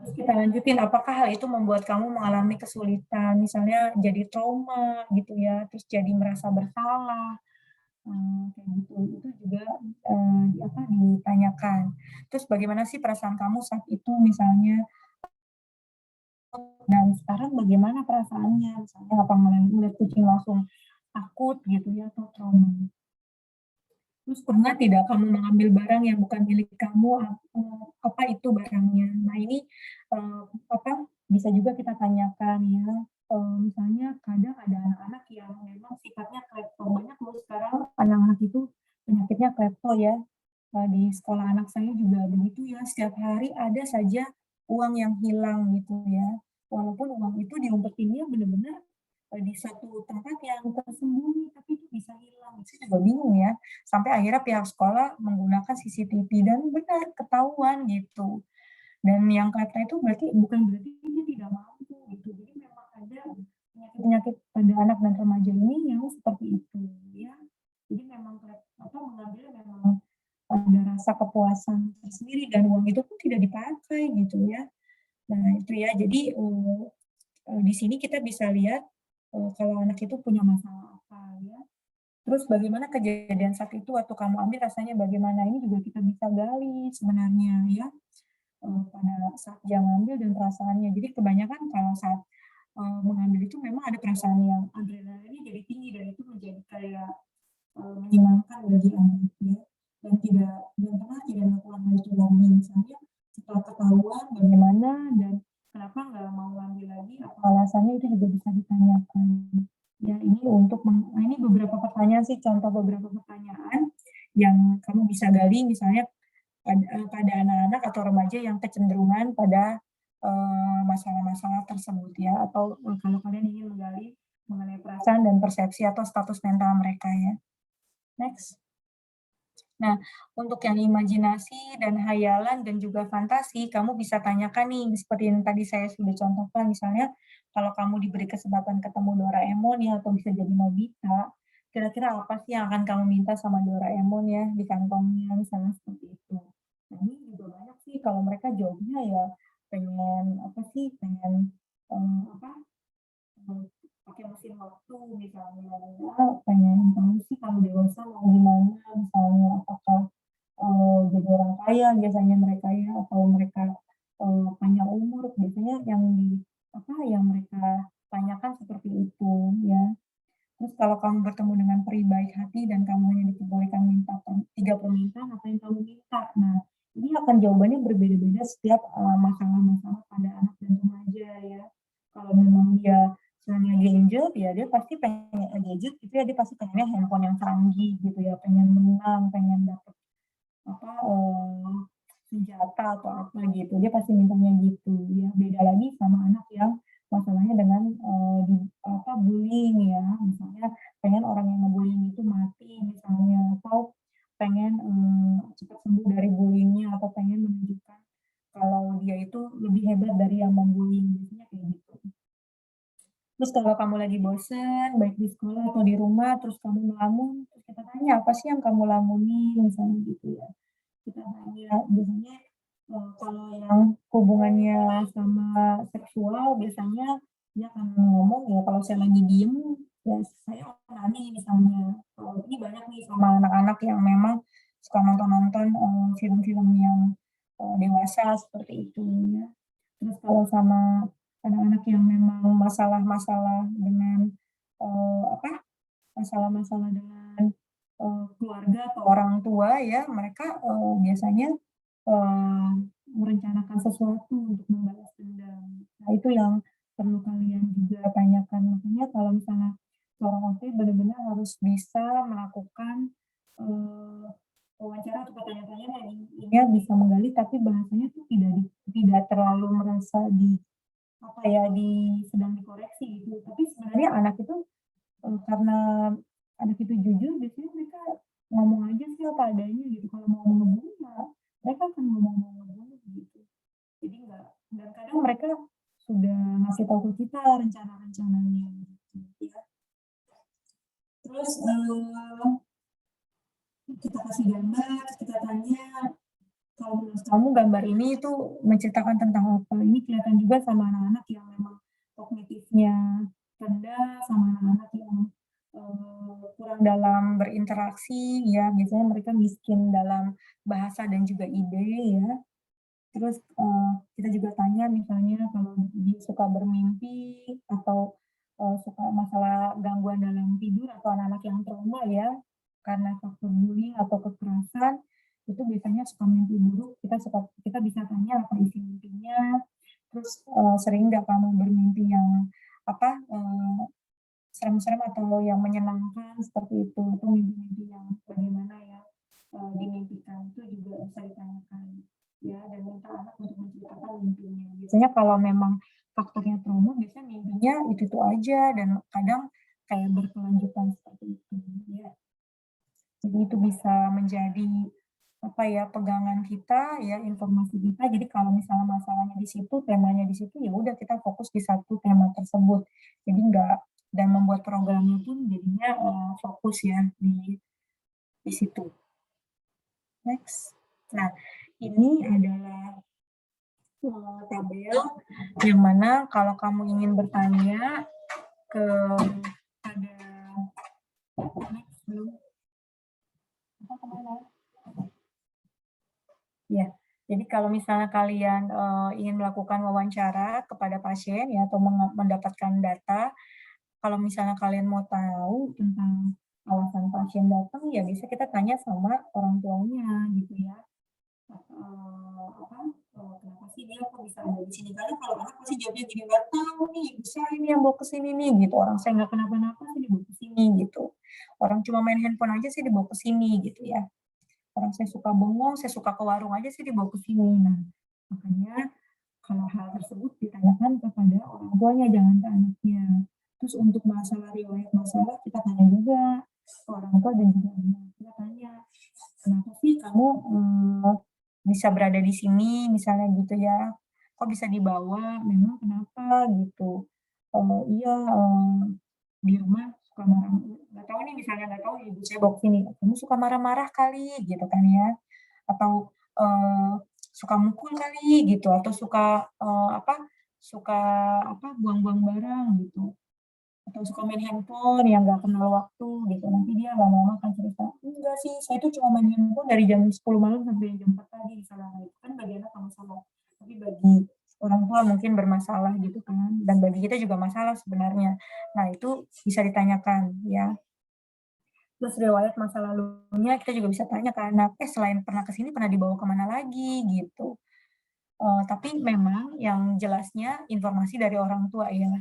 Speaker 1: terus kita lanjutin, apakah hal itu membuat kamu mengalami kesulitan, misalnya jadi trauma gitu ya, terus jadi merasa bersalah, kayak gitu. Itu juga ditanyakan. Terus bagaimana sih perasaan kamu saat itu misalnya, dan sekarang bagaimana perasaannya, misalnya apa ngeliat kucing langsung takut gitu ya atau trauma. Terus pernah tidak kamu mengambil barang yang bukan milik kamu, apa itu barangnya? Nah ini apa bisa juga kita tanyakan ya. Misalnya kadang ada anak-anak yang memang sifatnya klepto. Banyak loh sekarang anak-anak itu penyakitnya klepto ya. Di sekolah anak saya juga begitu ya. Setiap hari ada saja uang yang hilang gitu ya. Walaupun uang itu diumpetinnya benar-benar di satu tempat yang tersembunyi, tapi itu bisa hilang. Saya juga bingung ya. Sampai akhirnya pihak sekolah menggunakan CCTV dan benar ketahuan gitu. Dan yang kata itu berarti bukan berarti dia tidak mampu gitu. Jadi memang ada penyakit-penyakit pada anak dan remaja ini yang seperti itu ya. Jadi memang mengambil memang ada rasa kepuasan tersendiri dan uang itu pun tidak dipakai gitu ya. Nah itu ya. Jadi di sini kita bisa lihat kalau anak itu punya masalah apa ya. Terus bagaimana kejadian saat itu waktu kamu ambil rasanya bagaimana, ini juga kita bisa gali sebenarnya ya, pada saat dia ngambil dan perasaannya. Jadi kebanyakan kalau saat, mengambil itu memang ada perasaan yang adrenalinnya jadi tinggi dan itu menjadi kayak, menyenangkan bagi anak ya, dan pernah tidak melakukan hal itu lagi. Misalnya setelah ketahuan bagaimana dan kenapa nggak mau ngambil lagi, apa alasannya itu juga bisa ditanyakan. Ya ini ini beberapa pertanyaan sih, contoh beberapa pertanyaan yang kamu bisa gali misalnya pada anak-anak atau remaja yang kecenderungan pada masalah-masalah tersebut ya, atau kalau kalian ingin menggali mengenai perasaan dan persepsi atau status mental mereka ya. Next. Nah, untuk yang imajinasi dan hayalan dan juga fantasi, kamu bisa tanyakan nih, seperti yang tadi saya sudah contohkan, misalnya kalau kamu diberi kesempatan ketemu Doraemon ya, atau bisa jadi Nobita, kira-kira apa sih yang akan kamu minta sama Doraemon ya di kantongnya, misalnya seperti itu. Nah, ini juga banyak sih kalau mereka jawabnya ya pengen apa sih, pengen apa pakai mesin waktu misalnya, pengen tahu sih kalau dewasa mau gimana, misalnya apakah jadi orang kaya biasanya mereka ya, atau mereka panjang umur, biasanya yang mereka tanyakan seperti itu ya. Terus kalau kamu bertemu dengan peri baik hati dan kamu hanya diperbolehkan minta 3 permintaan, apa yang kamu minta? Nah, ini akan jawabannya berbeda-beda setiap masalah-masalah pada anak dan remaja ya. Kalau memang dia senangnya gadget, ya dia pasti pengen gadget itu ya, dia pasti pengennya handphone yang canggih gitu ya, pengen menang, pengen dapat apa senjata atau apa gitu, dia pasti mintanya gitu ya. Beda lagi sama anak yang masalahnya dengan bullying ya, misalnya pengen orang yang ngebullying itu mati misalnya, atau pengen cepat sembuh dari bullyingnya, atau pengen menunjukkan dari yang membullying, biasanya kayak gitu. Terus kalau kamu lagi bosen, baik di sekolah atau di rumah, terus kamu melamun, terus kita tanya, "Apa sih yang kamu lamunin?" Misalnya gitu ya. Kita tanya, biasanya, kalau yang hubungannya sama seksual biasanya dia akan ngomong ya, "Kalau saya lagi diem, ya saya onani," misalnya. Ini banyak nih sama anak-anak yang memang suka nonton-nonton, film-film yang, dewasa seperti itu ya. Terus kalau sama anak-anak yang memang masalah-masalah dengan, apa, masalah-masalah dengan, keluarga atau orang tua ya, mereka, biasanya, eee, merencanakan sesuatu untuk membalas dendam. Nah, itu yang perlu kalian juga tanyakan. Makanya kalau misalnya seorang OT benar-benar harus bisa melakukan, eee, wawancara atau tanya-tanya yang intinya bisa menggali, tapi bahasanya tuh tidak terlalu merasa apa ya, sedang dikoreksi gitu. Tapi sebenarnya anak itu, karena anak itu jujur, biasanya mereka ngomong aja sih apa adanya gitu. Kalau mau ngebunuh ya mereka akan ngomong mau ngebunuh gitu. Jadi nggak, dan kadang mereka sudah ngasih tahu ke kita rencana-rencananya gitu ya. Terus, kita kasih gambar, terus kita tanya, "Kalau menurut kamu gambar ini itu menceritakan tentang apa?" Ini kelihatan juga sama anak-anak yang memang kognitifnya rendah, sama anak-anak yang, kurang dalam berinteraksi ya, biasanya mereka miskin dalam bahasa dan juga ide ya. Terus, kita juga tanya misalnya kalau dia suka bermimpi atau, suka masalah gangguan dalam tidur atau anak-anak yang trauma ya, karena faktor bullying atau kekerasan, itu biasanya suka mimpi buruk, kita bisa tanya apa isi mimpinya, terus, sering nggak kamu bermimpi yang apa, serem-serem atau yang menyenangkan seperti itu, atau mimpi-mimpi yang bagaimana ya, dimimpikan, itu juga bisa ditanyakan, ya, dan minta anak untuk menceritakan mimpinya. Biasanya kalau memang faktornya trauma, biasanya mimpinya itu-itu aja dan kadang kayak berkelanjutan seperti itu, ya. Jadi itu bisa menjadi, apa ya, pegangan kita ya, informasi kita. Jadi kalau misalnya masalahnya di situ, temanya di situ, ya udah kita fokus di satu tema tersebut. Jadi enggak, dan membuat programnya pun jadinya, fokus ya di situ. Next. Nah, ini adalah, tabel yang mana kalau kamu ingin bertanya ke pada next belum? Apa kemana? Ya, jadi kalau misalnya kalian, ingin melakukan wawancara kepada pasien ya atau mendapatkan data, kalau misalnya kalian mau tahu tentang alasan pasien datang, ya bisa kita tanya sama orang tuanya gitu ya. Apa, kenapa sih dia kok bisa ada di sini? Karena kalau anak pasti jawabnya gini, "Nggak tahu nih, ibu saya ini yang bawa ke sini nih," gitu. "Orang saya nggak kenapa-napa sih dibawa ke sini," gitu. "Orang cuma main handphone aja sih dibawa ke sini," gitu ya. "Orang saya suka bengong, saya suka ke warung aja sih dibawa ke sini." Nah, makanya kalau hal tersebut ditanyakan kepada orang tuanya, jangan ke anaknya. Terus untuk masalah riwayat masalah, kita tanya juga ke orang tua dan juga anak. Kita tanya, "Kenapa sih kamu, bisa berada di sini?" Misalnya gitu ya. "Kok bisa dibawa? Memang kenapa?" Gitu. "Iya, di rumah suka marah," nggak tahu nih, misalnya nggak tahu ibu saya bawa ke sini, "Kamu suka marah-marah kali," gitu kan ya. Atau, suka mukul kali gitu, atau suka, suka buang-buang barang gitu, atau suka main handphone yang nggak kenal waktu gitu. Nanti dia lama-lama akan cerita, "Enggak sih, saya itu cuma main handphone dari jam 10 malam sampai jam 4 pagi," misalnya gitu. Kan bagi anak nggak masalah, tapi bagi orang tua mungkin bermasalah gitu kan, dan bagi kita juga masalah sebenarnya. Nah, itu bisa ditanyakan ya. Terus riwayat masa lalunya kita juga bisa tanya ke anak, selain pernah ke sini pernah dibawa ke mana lagi?" Gitu. Tapi memang yang jelasnya informasi dari orang tua ya.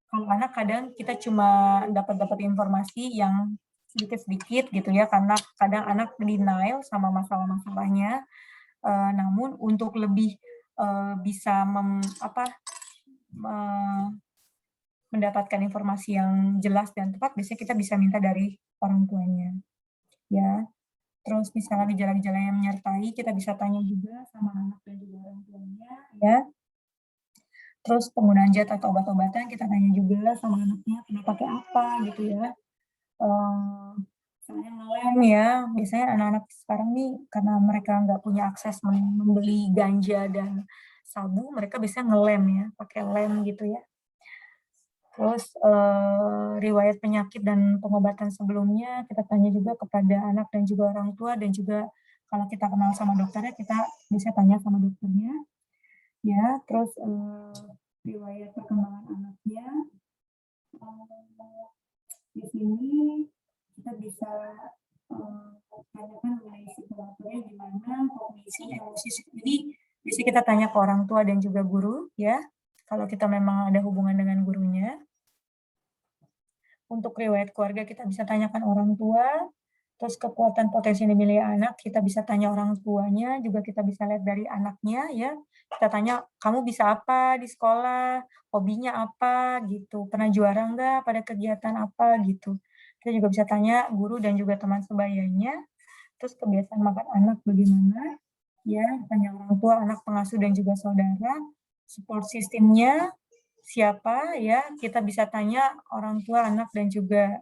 Speaker 1: Kalau anak kadang kita cuma dapat informasi yang sedikit-sedikit gitu ya, karena kadang anak denial sama masalah-masalahnya, namun untuk lebih, bisa me mendapatkan informasi yang jelas dan tepat, biasanya kita bisa minta dari orang tuanya, ya. Terus misalnya gejala-gejala yang menyertai, kita bisa tanya juga sama anak dan juga orang tuanya, ya. Terus penggunaan zat atau obat-obatan kita tanya juga sama anaknya pernah pakai apa gitu ya. Misalnya ngelem ya, biasanya anak-anak sekarang nih karena mereka nggak punya akses membeli ganja dan sabu, mereka biasanya ngelem ya, pakai lem gitu ya. Terus, riwayat penyakit dan pengobatan sebelumnya kita tanya juga kepada anak dan juga orang tua dan juga kalau kita kenal sama dokternya, kita bisa tanya sama dokternya, ya. Terus, riwayat perkembangan anaknya, di sini kita bisa, tanyakan mengenai psikologinya gimana, kondisi emosi ini bisa kita tanya ke orang tua dan juga guru, ya, kalau kita memang ada hubungan dengan gurunya. Untuk riwayat keluarga kita bisa tanyakan orang tua, terus kekuatan potensi yang dimiliki anak kita bisa tanya orang tuanya, juga kita bisa lihat dari anaknya ya. Kita tanya, "Kamu bisa apa di sekolah? Hobinya apa?" Gitu. "Pernah juara nggak pada kegiatan apa?" Gitu. Kita juga bisa tanya guru dan juga teman sebayanya, terus kebiasaan makan anak bagaimana, ya, tanya orang tua, anak, pengasuh, dan juga saudara, support sistemnya siapa ya, kita bisa tanya orang tua, anak, dan juga,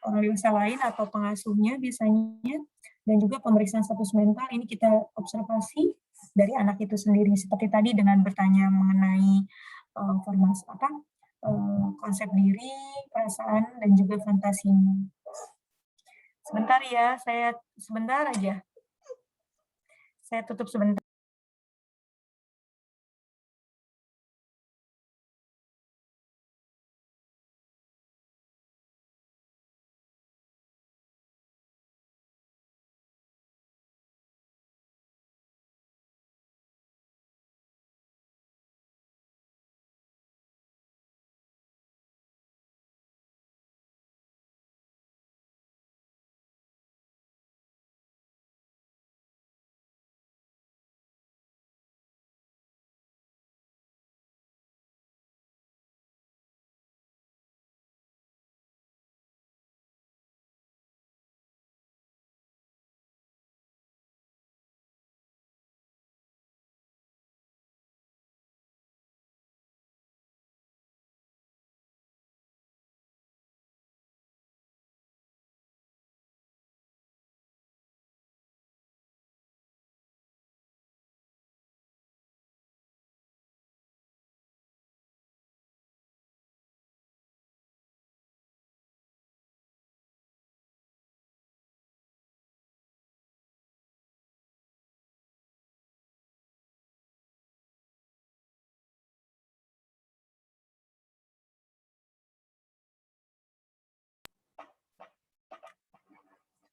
Speaker 1: orang dewasa lain atau pengasuhnya biasanya, dan juga pemeriksaan status mental ini kita observasi dari anak itu sendiri, seperti tadi dengan bertanya mengenai, konsep diri, perasaan, dan juga fantasinya. Sebentar ya, sebentar aja, saya tutup sebentar.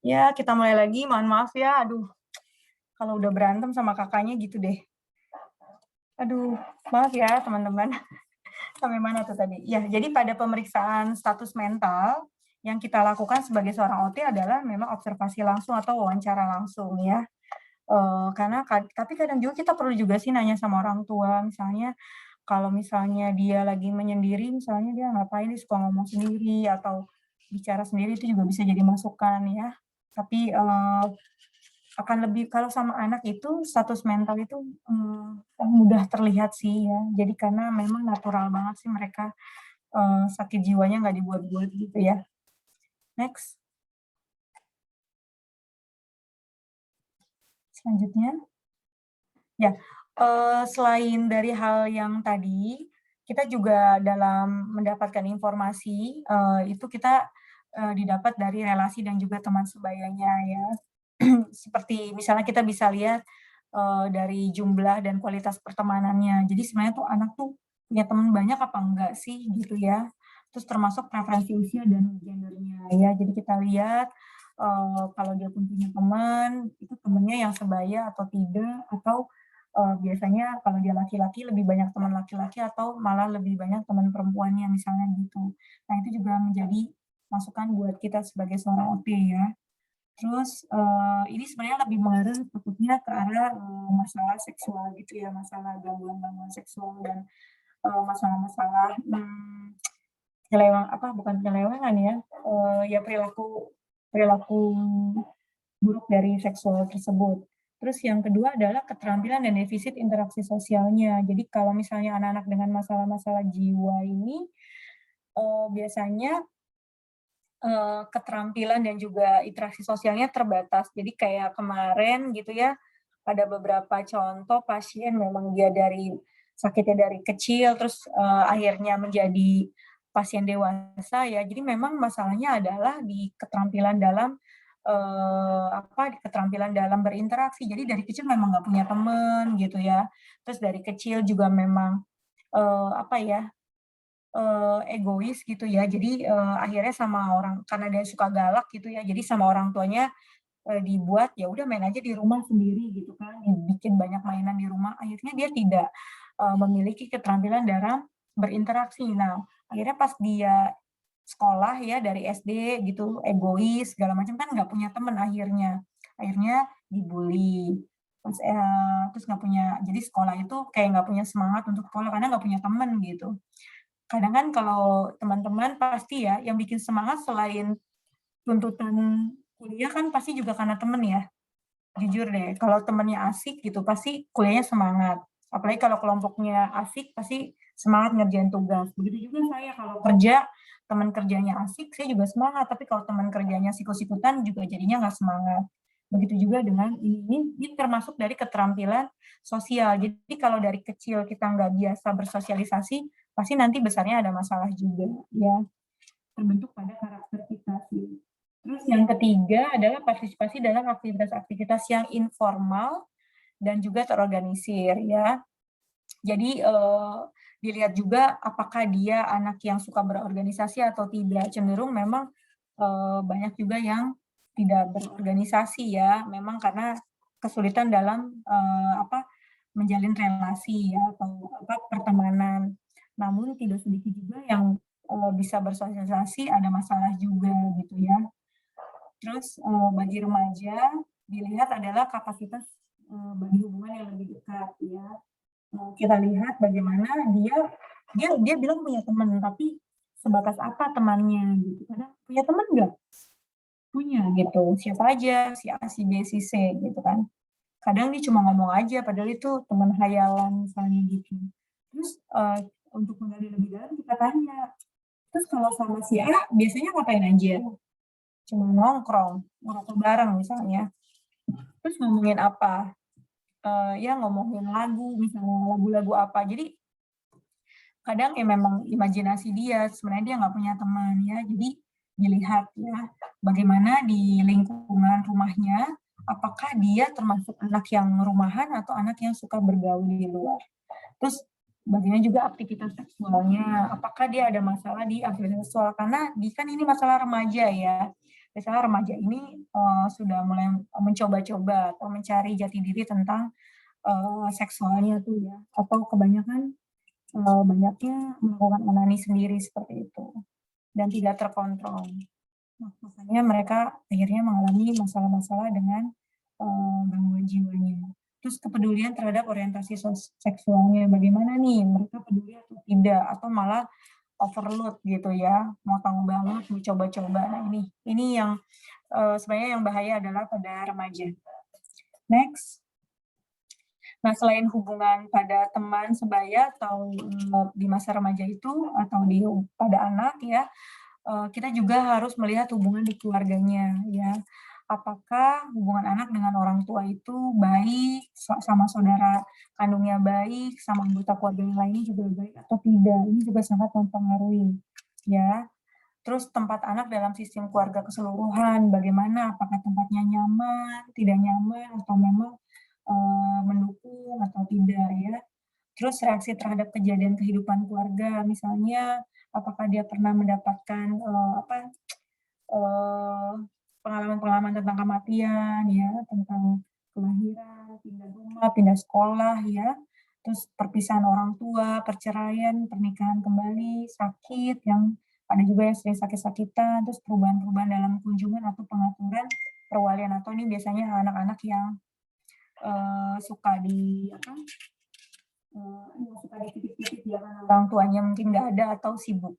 Speaker 1: Ya, kita mulai lagi, mohon maaf ya, aduh, kalau udah berantem sama kakaknya gitu deh. Aduh, maaf ya teman-teman. Sampai mana tuh tadi? Ya, jadi pada pemeriksaan status mental yang kita lakukan sebagai seorang OT adalah memang observasi langsung atau wawancara langsung ya. Karena tapi kadang juga kita perlu juga sih nanya sama orang tua, misalnya kalau misalnya dia lagi menyendiri, misalnya dia ngapain, dia suka ngomong sendiri atau bicara sendiri itu juga bisa jadi masukan ya. Tapi, akan lebih kalau sama anak itu status mental itu, mudah terlihat sih ya. Jadi karena memang natural banget sih mereka, sakit jiwanya nggak dibuat-buat gitu ya. Next, selanjutnya. Ya, selain dari hal yang tadi, kita juga dalam mendapatkan informasi, itu kita, didapat dari relasi dan juga teman sebayanya ya. Seperti misalnya kita bisa lihat, dari jumlah dan kualitas pertemanannya. Jadi sebenarnya tuh anak tuh punya teman banyak apa enggak sih gitu ya. Terus termasuk preferensi usia dan gendernya ya. Jadi kita lihat, kalau dia pun punya teman, itu temennya yang sebaya atau tidak, atau, biasanya kalau dia laki-laki lebih banyak teman laki-laki atau malah lebih banyak teman perempuannya misalnya gitu. Nah itu juga menjadi masukan buat kita sebagai seorang OT ya. Terus, ini sebenarnya lebih mengarah takutnya ke arah, masalah seksual gitu ya, masalah gangguan-gangguan seksual dan, masalah-masalah, bukan penyelewengan ya, ya perilaku perilaku buruk dari seksual tersebut. Terus yang kedua adalah keterampilan dan defisit interaksi sosialnya. Jadi kalau misalnya anak-anak dengan masalah-masalah jiwa ini, biasanya keterampilan dan juga interaksi sosialnya terbatas. Jadi kayak kemarin gitu ya, ada beberapa contoh pasien memang dia sakitnya dari kecil, terus, akhirnya menjadi pasien dewasa ya. Jadi memang masalahnya adalah di keterampilan dalam, di keterampilan dalam berinteraksi. Jadi dari kecil memang nggak punya teman gitu ya. Terus dari kecil juga memang, eee, apa ya, egois gitu ya. Jadi, akhirnya sama orang karena dia suka galak gitu ya, jadi sama orang tuanya, dibuat, ya udah main aja di rumah sendiri gitu kan, dibikin banyak mainan di rumah, akhirnya dia tidak, memiliki keterampilan dalam berinteraksi. Nah, akhirnya pas dia sekolah ya dari SD gitu, egois segala macam kan nggak punya teman akhirnya. Akhirnya dibully, terus nggak punya jadi sekolah itu kayak nggak punya semangat untuk sekolah karena nggak punya teman gitu. Kadang kan kalau teman-teman pasti ya, yang bikin semangat selain tuntutan kuliah kan pasti juga karena temen ya, jujur deh, kalau temennya asik gitu pasti kuliahnya semangat. Apalagi kalau kelompoknya asik pasti semangat ngerjain tugas. Begitu juga saya kalau kerja, teman kerjanya asik, saya juga semangat, tapi kalau teman kerjanya sikut-sikutan juga jadinya nggak semangat. Begitu juga dengan ini termasuk dari keterampilan sosial. Jadi kalau dari kecil kita nggak biasa bersosialisasi, pasti nanti besarnya ada masalah juga ya, terbentuk pada karakter kita sih. Terus yang ketiga adalah partisipasi dalam aktivitas-aktivitas yang informal dan juga terorganisir ya. Jadi, dilihat juga apakah dia anak yang suka berorganisasi atau tidak. Cenderung memang, banyak juga yang tidak berorganisasi ya, memang karena kesulitan dalam, menjalin relasi ya atau pertemanan. Namun tidak sedikit juga yang, bisa bersosialisasi ada masalah juga gitu ya. Terus, bagi remaja dilihat adalah kapasitas, bagi hubungan yang lebih dekat ya. Kita lihat bagaimana dia dia dia bilang punya teman, tapi sebatas apa temannya gitu, kadang punya teman nggak? Punya gitu, siapa aja, si A, si B, si C gitu kan. Kadang dia cuma ngomong aja padahal itu teman hayalan misalnya gitu. Terus, untuk menggali lebih dalam kita tanya, "Terus kalau sama si A biasanya ngapain aja?" "Cuma nongkrong, ngerokok bareng," misalnya. "Terus ngomongin apa?" Ya ngomongin lagu misalnya, lagu-lagu apa. Jadi kadang ya memang imajinasi dia, sebenarnya dia nggak punya teman ya. Jadi dilihat ya, bagaimana di lingkungan rumahnya, apakah dia termasuk anak yang rumahan atau anak yang suka bergaul di luar. Terus bagaimana juga aktivitas seksualnya, apakah dia ada masalah di aktivitas seksual, karena kan ini masalah remaja ya. Misalnya remaja ini, sudah mulai mencoba-coba atau mencari jati diri tentang, seksualnya tuh ya, atau kebanyakan banyaknya melakukan onani sendiri seperti itu, dan tidak terkontrol. Nah, makanya mereka akhirnya mengalami masalah-masalah dengan, gangguan jiwanya. Terus kepedulian terhadap orientasi seksualnya, bagaimana nih mereka peduli atau tidak, atau malah overload gitu ya, mau tahu banget, mau coba-coba. Nah ini yang, sebenarnya yang bahaya adalah pada remaja. Next. Nah, selain hubungan pada teman sebaya atau, di masa remaja itu atau pada anak ya, kita juga harus melihat hubungan di keluarganya ya. Apakah hubungan anak dengan orang tua itu baik, sama saudara kandungnya baik, sama anggota keluarga yang lainnya juga baik atau tidak, ini juga sangat mempengaruhi ya. Terus tempat anak dalam sistem keluarga keseluruhan, bagaimana? Apakah tempatnya nyaman, tidak nyaman, atau memang, mendukung atau tidak ya. Terus reaksi terhadap kejadian kehidupan keluarga, misalnya apakah dia pernah mendapatkan, eee, pengalaman-pengalaman tentang kematian ya, tentang kelahiran, pindah rumah, pindah sekolah ya, terus perpisahan orang tua, perceraian, pernikahan kembali, sakit yang ada juga yang sering sakit-sakitan, terus perubahan-perubahan dalam kunjungan atau pengaturan perwalian atau ini biasanya anak-anak yang, suka yang suka dititip-titip ya karena orang tuanya mungkin nggak ada atau sibuk,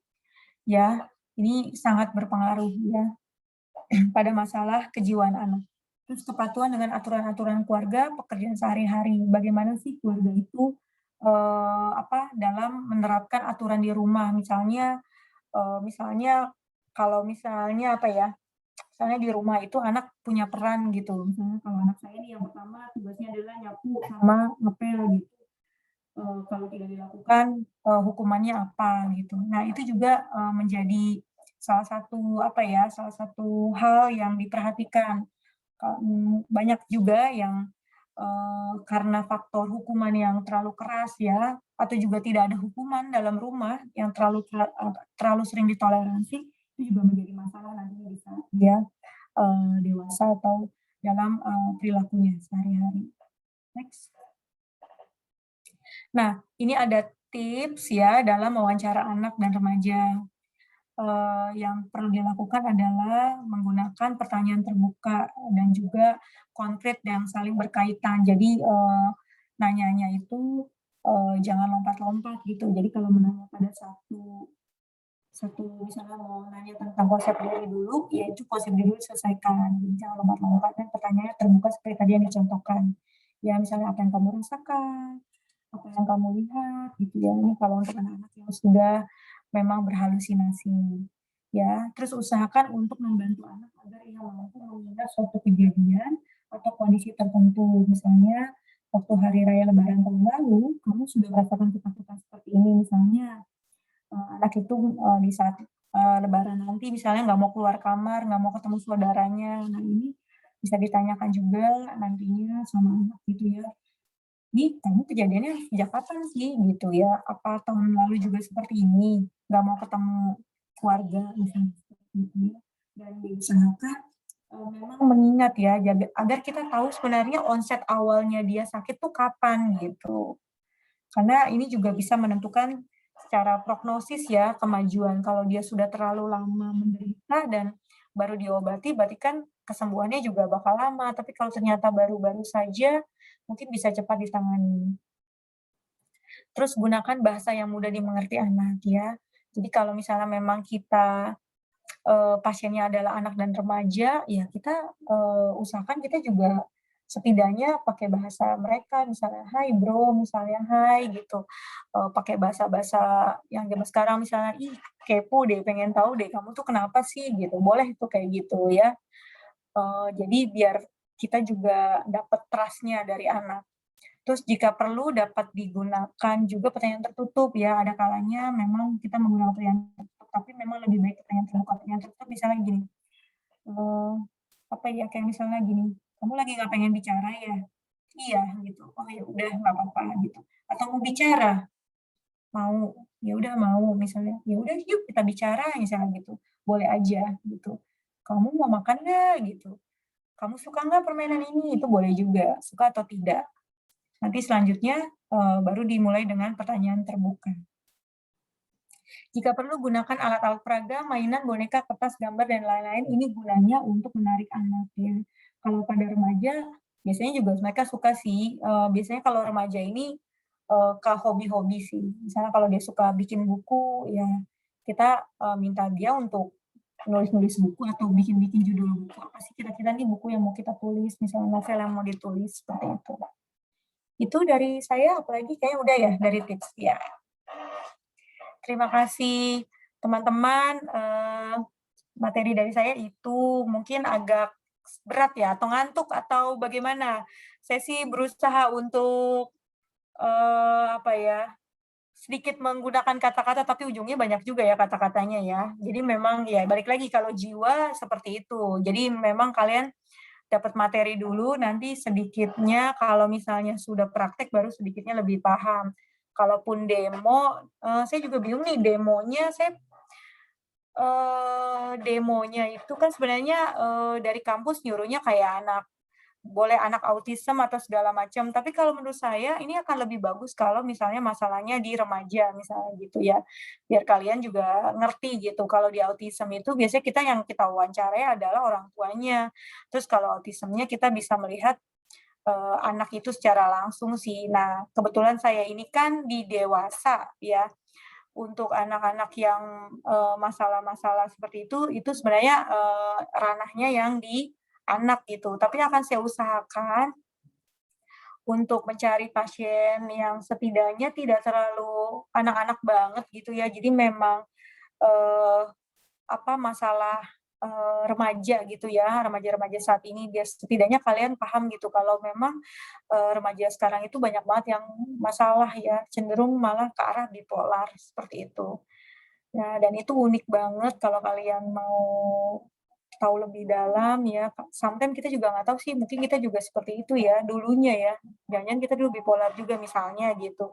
Speaker 1: ya. Ini sangat berpengaruh ya pada masalah kejiwaan anak. Terus kepatuhan dengan aturan-aturan keluarga, pekerjaan sehari-hari. Bagaimana sih keluarga itu, dalam menerapkan aturan di rumah. Misalnya kalau misalnya misalnya di rumah itu anak punya peran gitu. Misalnya kalau anak saya nih yang pertama tugasnya adalah nyapu sama ngepel gitu. Kalau tidak dilakukan, hukumannya apa gitu. Nah itu juga, menjadi salah satu hal yang diperhatikan. Banyak juga yang, karena faktor hukuman yang terlalu keras ya, atau juga tidak ada hukuman dalam rumah yang terlalu sering ditoleransi, itu juga menjadi masalah nantinya di saat dia, dewasa atau dalam, perilakunya sehari-hari. Next. Nah, ini ada tips ya dalam mewawancara anak dan remaja. Yang perlu dilakukan adalah menggunakan pertanyaan terbuka dan juga konkret dan saling berkaitan. Jadi, nanyanya itu, jangan lompat-lompat gitu. Jadi kalau menanya pada satu satu misalnya mau nanya tentang konsep diri dulu, ya itu konsep diri dulu selesaikan. Jadi jangan lompat-lompat dan pertanyaannya terbuka seperti tadi yang dicontohkan. Ya misalnya apa yang kamu rasakan, apa yang kamu lihat gitu ya. Ini kalau untuk anak-anak yang sudah memang berhalusinasi. Ya, terus usahakan untuk membantu anak agar ia mampu mengingat suatu kejadian atau kondisi tertentu. Misalnya, waktu hari raya Lebaran tahun lalu, kamu sudah merasakan ketakutan seperti ini. Misalnya, anak itu, di saat, lebaran nanti misalnya nggak mau keluar kamar, nggak mau ketemu saudaranya. Nah, ini bisa ditanyakan juga nantinya sama anak gitu ya. "Nih, kamu kejadiannya sejak kapan sih?" Gitu ya. "Apa tahun lalu juga seperti ini? Nggak mau ketemu keluarga?" Misalnya seperti itu ya. Dan diusahakan, memang mengingat ya, agar kita tahu sebenarnya onset awalnya dia sakit tuh kapan gitu. Karena ini juga bisa menentukan secara prognosis ya, kemajuan. Kalau dia sudah terlalu lama menderita dan baru diobati, berarti kan kesembuhannya juga bakal lama. Tapi kalau ternyata baru-baru saja, mungkin bisa cepat ditangani. Terus gunakan bahasa yang mudah dimengerti anak ya. Jadi kalau misalnya memang kita, pasiennya adalah anak dan remaja, ya kita, usahakan kita juga setidaknya pakai bahasa mereka, misalnya, "Hai bro," misalnya, "Hai," gitu. Pakai bahasa-bahasa yang zaman sekarang misalnya, "Ih, kepo deh, pengen tahu deh kamu tuh kenapa sih?" Gitu. Boleh tuh kayak gitu ya. Jadi biar kita juga dapat trust-nya dari anak. Terus jika perlu dapat digunakan juga pertanyaan tertutup ya, ada kalanya memang kita menggunakan pertanyaan tertutup, tapi memang lebih baik pertanyaan terbuka. Pertanyaan tertutup misalnya gini, eee, kayak misalnya gini, "Kamu lagi nggak pengen bicara ya?" "Iya," gitu. "Oh ya udah nggak apa-apa," gitu. Atau, "Mau bicara?" "Mau." "Ya udah mau," misalnya. "Ya udah yuk kita bicara," misalnya gitu. "Boleh aja," gitu. "Kamu mau makan nggak?" Gitu. "Kamu suka nggak permainan ini?" Itu boleh juga, suka atau tidak. Nanti selanjutnya, baru dimulai dengan pertanyaan terbuka. Jika perlu gunakan alat-alat peraga, mainan, boneka, kertas, gambar, dan lain-lain, ini gunanya untuk menarik anak ya. Kalau pada remaja, biasanya juga mereka suka sih, biasanya kalau remaja ini, ke hobi-hobi sih. Misalnya kalau dia suka bikin buku, ya kita, minta dia untuk nulis-nulis buku atau bikin-bikin judul buku, apa sih kira-kira nih buku yang mau kita tulis, misalnya novel yang mau ditulis, seperti itu. Itu dari saya, apalagi kayaknya udah ya dari tips ya. Terima kasih teman-teman, materi dari saya itu mungkin agak berat ya atau ngantuk atau bagaimana? Saya sih berusaha untuk, sedikit menggunakan kata-kata tapi ujungnya banyak juga ya kata-katanya ya. Jadi memang ya balik lagi kalau jiwa seperti itu. Jadi memang kalian dapat materi dulu, nanti sedikitnya kalau misalnya sudah praktek baru sedikitnya lebih paham. Kalaupun demo, saya juga bingung nih demonya demonya itu kan sebenarnya, dari kampus nyuruhnya kayak boleh anak autism atau segala macam, tapi kalau menurut saya ini akan lebih bagus kalau misalnya masalahnya di remaja misalnya gitu ya. Biar kalian juga ngerti gitu, kalau di autism itu biasanya yang kita wawancarai adalah orang tuanya. Terus kalau autismnya kita bisa melihat, anak itu secara langsung sih. Nah, kebetulan saya ini kan di dewasa ya, untuk anak-anak yang, masalah-masalah seperti itu sebenarnya, ranahnya yang di anak gitu. Tapi akan saya usahakan untuk mencari pasien yang setidaknya tidak terlalu anak-anak banget gitu ya. Jadi memang, eee, masalah, remaja gitu ya, remaja-remaja saat ini biar setidaknya kalian paham gitu kalau memang, remaja sekarang itu banyak banget yang masalah ya, cenderung malah ke arah bipolar, seperti itu. Nah, dan itu unik banget kalau kalian mau tahu lebih dalam ya, sometimes kita juga nggak tahu sih, mungkin kita juga seperti itu ya, dulunya ya. Jangan-jangan kita dulu bipolar juga misalnya gitu.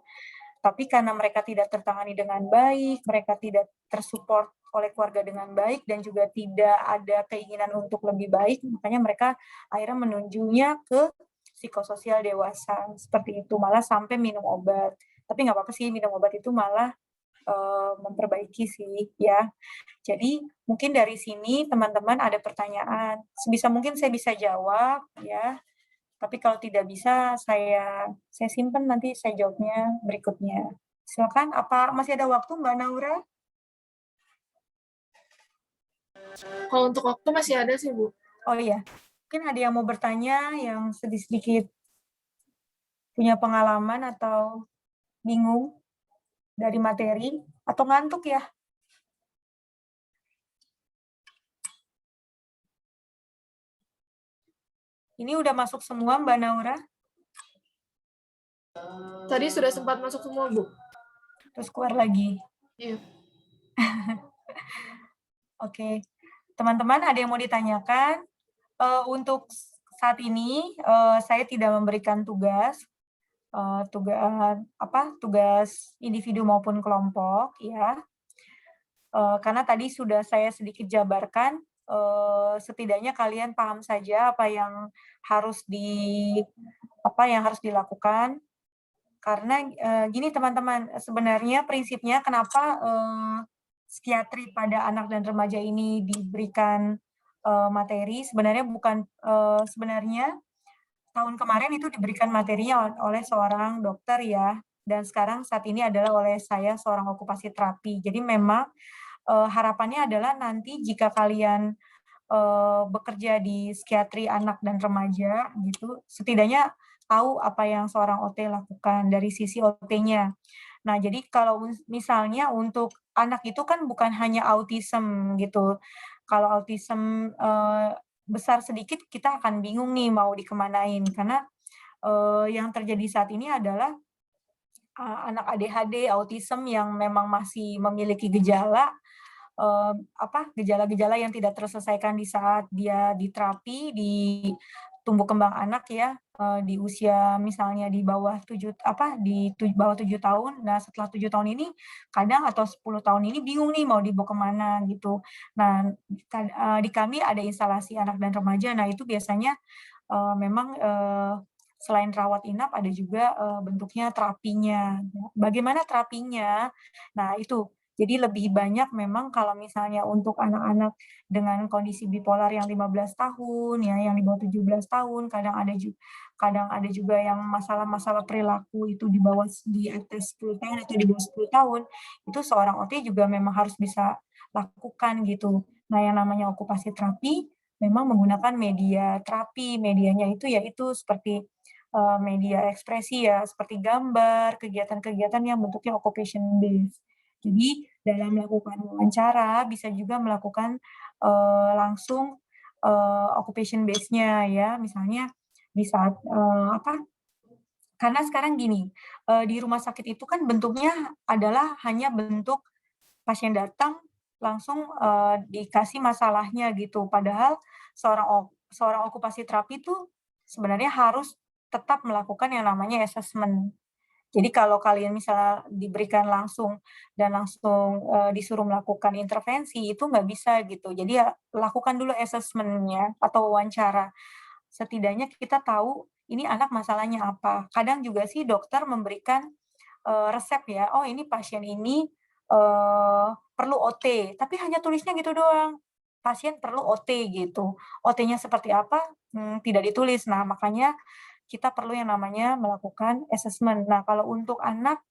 Speaker 1: Tapi karena mereka tidak tertangani dengan baik, mereka tidak tersupport oleh keluarga dengan baik, dan juga tidak ada keinginan untuk lebih baik, makanya mereka akhirnya menunjunya ke psikososial dewasa, seperti itu, malah sampai minum obat. Tapi nggak apa-apa sih minum obat itu malah, memperbaiki sih ya. Jadi mungkin dari sini teman-teman ada pertanyaan, sebisa mungkin saya bisa jawab ya, tapi kalau tidak bisa saya simpen nanti saya jawabnya berikutnya. Silakan, apa masih ada waktu Mbak Naura?
Speaker 2: Kalau untuk waktu masih ada sih, Bu.
Speaker 1: Oh iya, mungkin ada yang mau bertanya yang sedikit-sedikit punya pengalaman atau bingung dari materi atau ngantuk ya? Ini udah masuk semua Mbak Naura?
Speaker 2: Tadi sudah sempat masuk semua, Bu.
Speaker 1: Terus keluar lagi.
Speaker 2: Iya.
Speaker 1: Oke. Teman-teman ada yang mau ditanyakan? Untuk saat ini, saya tidak memberikan tugas, tugas individu maupun kelompok ya, karena tadi sudah saya sedikit jabarkan, setidaknya kalian paham saja apa yang harus dilakukan. Karena, gini teman-teman, sebenarnya prinsipnya kenapa, psikiatri pada anak dan remaja ini diberikan, materi sebenarnya bukan sebenarnya tahun kemarin itu diberikan materinya oleh seorang dokter ya, dan sekarang saat ini adalah oleh saya seorang okupasi terapi. Jadi memang, harapannya adalah nanti jika kalian, bekerja di psikiatri anak dan remaja gitu, setidaknya tahu apa yang seorang OT lakukan dari sisi OT-nya. Nah, jadi kalau misalnya untuk anak itu kan bukan hanya autism gitu. Kalau autism, besar sedikit kita akan bingung nih mau dikemanain karena, yang terjadi saat ini adalah, anak ADHD, autism yang memang masih memiliki gejala-gejala yang tidak terselesaikan di saat dia di terapi, di tumbuh kembang anak ya, di usia misalnya di bawah 7 apa, di bawah 7 tahun. Nah, setelah 7 tahun ini kadang atau 10 tahun ini bingung nih mau dibawa kemana gitu. Nah, di kami ada instalasi anak dan remaja, nah itu biasanya, memang, selain rawat inap ada juga, bentuknya terapinya. Bagaimana terapinya? Nah itu, jadi lebih banyak memang kalau misalnya untuk anak-anak dengan kondisi bipolar yang 15 tahun ya, yang di bawah 17 tahun, kadang ada juga yang masalah-masalah perilaku itu di atas 10 tahun atau di bawah 10 tahun, itu seorang OT juga memang harus bisa lakukan gitu. Nah yang namanya okupasi terapi, memang menggunakan media terapi, medianya itu yaitu seperti, media ekspresi ya, seperti gambar, kegiatan-kegiatan yang bentuknya occupation based. Jadi dalam melakukan wawancara bisa juga melakukan, langsung, occupation base-nya ya, misalnya di saat, karena sekarang gini, di rumah sakit itu kan bentuknya adalah hanya bentuk pasien datang langsung, dikasih masalahnya gitu. Padahal seorang okupasi terapi itu sebenarnya harus tetap melakukan yang namanya assessment. Jadi kalau kalian misalnya diberikan langsung, disuruh melakukan intervensi, itu nggak bisa gitu. Jadi ya lakukan dulu assessment-nya atau wawancara. Setidaknya kita tahu ini anak masalahnya apa. Kadang juga sih dokter memberikan, resep ya, "Oh ini pasien ini, perlu OT," tapi hanya tulisnya gitu doang, "Pasien perlu OT," gitu. OT-nya seperti apa, tidak ditulis. Nah makanya kita perlu yang namanya melakukan assessment. Nah, kalau untuk anak,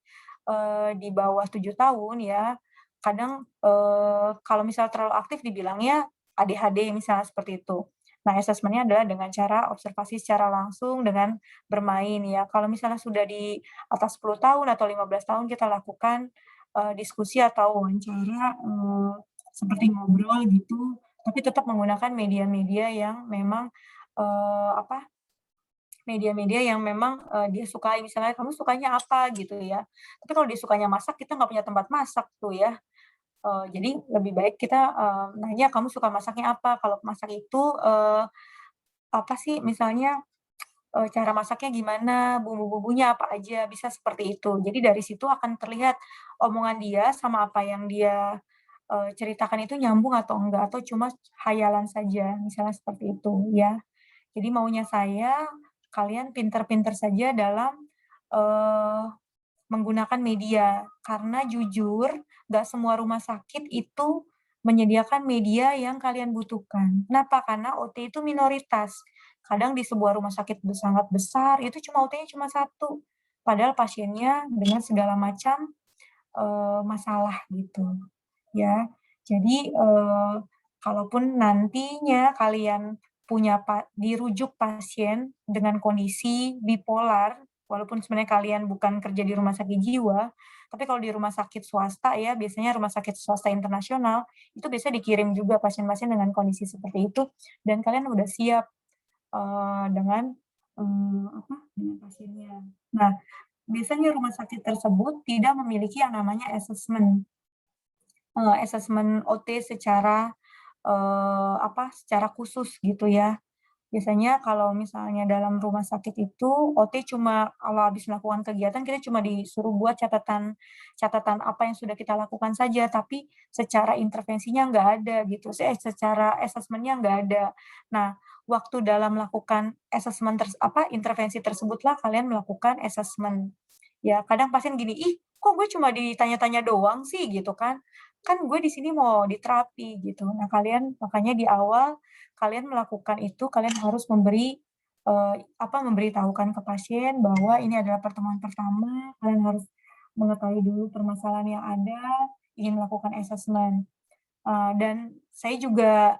Speaker 1: di bawah 7 tahun ya, kadang, kalau misal terlalu aktif dibilangnya ADHD misalnya seperti itu. Nah, assessment-nya adalah dengan cara observasi secara langsung dengan bermain ya. Kalau misalnya sudah di atas 10 tahun atau 15 tahun kita lakukan, diskusi atau wawancara, seperti ngobrol gitu, tapi tetap menggunakan media-media yang memang, apa, media-media yang memang, dia sukai. Misalnya, "Kamu sukanya apa?" Gitu ya. Tapi kalau dia sukanya masak, kita nggak punya tempat masak tuh ya. Jadi lebih baik kita, nanya, "Kamu suka masaknya apa?" Kalau masak itu, apa sih misalnya, cara masaknya gimana, bumbu-bumbunya apa aja, bisa seperti itu. Jadi dari situ akan terlihat omongan dia sama apa yang dia, ceritakan itu nyambung atau enggak, atau cuma hayalan saja, misalnya seperti itu ya. Jadi maunya saya, kalian pinter-pinter saja dalam, eee, menggunakan media. Karena jujur, nggak semua rumah sakit itu menyediakan media yang kalian butuhkan. Kenapa? Karena OT itu minoritas. Kadang di sebuah rumah sakit sangat besar, itu cuma OT-nya cuma satu, padahal pasiennya dengan segala macam, masalah gitu, ya. Jadi, kalaupun nantinya kalian punya dirujuk pasien dengan kondisi bipolar, walaupun sebenarnya kalian bukan kerja di rumah sakit jiwa, tapi kalau di rumah sakit swasta ya, biasanya rumah sakit swasta internasional, itu biasanya dikirim juga pasien-pasien dengan kondisi seperti itu, dan kalian udah siap, dengan, dengan pasiennya. Nah, biasanya rumah sakit tersebut tidak memiliki yang namanya asesmen OT secara, secara khusus gitu ya. Biasanya kalau misalnya dalam rumah sakit itu, OT cuma kalau habis melakukan kegiatan kita cuma disuruh buat catatan catatan apa yang sudah kita lakukan saja, tapi secara intervensinya nggak ada gitu, secara asesmennya nggak ada. Nah, waktu dalam melakukan intervensi tersebutlah kalian melakukan asesmen. Ya, kadang pasien gini, "Ih, kok gue cuma ditanya-tanya doang sih?" Gitu kan. "Kan gue di sini mau diterapi," gitu. Nah, kalian makanya di awal kalian melakukan itu, kalian harus memberitahukan ke pasien bahwa ini adalah pertemuan pertama, kalian harus mengetahui dulu permasalahan yang ada, ingin melakukan asesmen. Dan saya juga,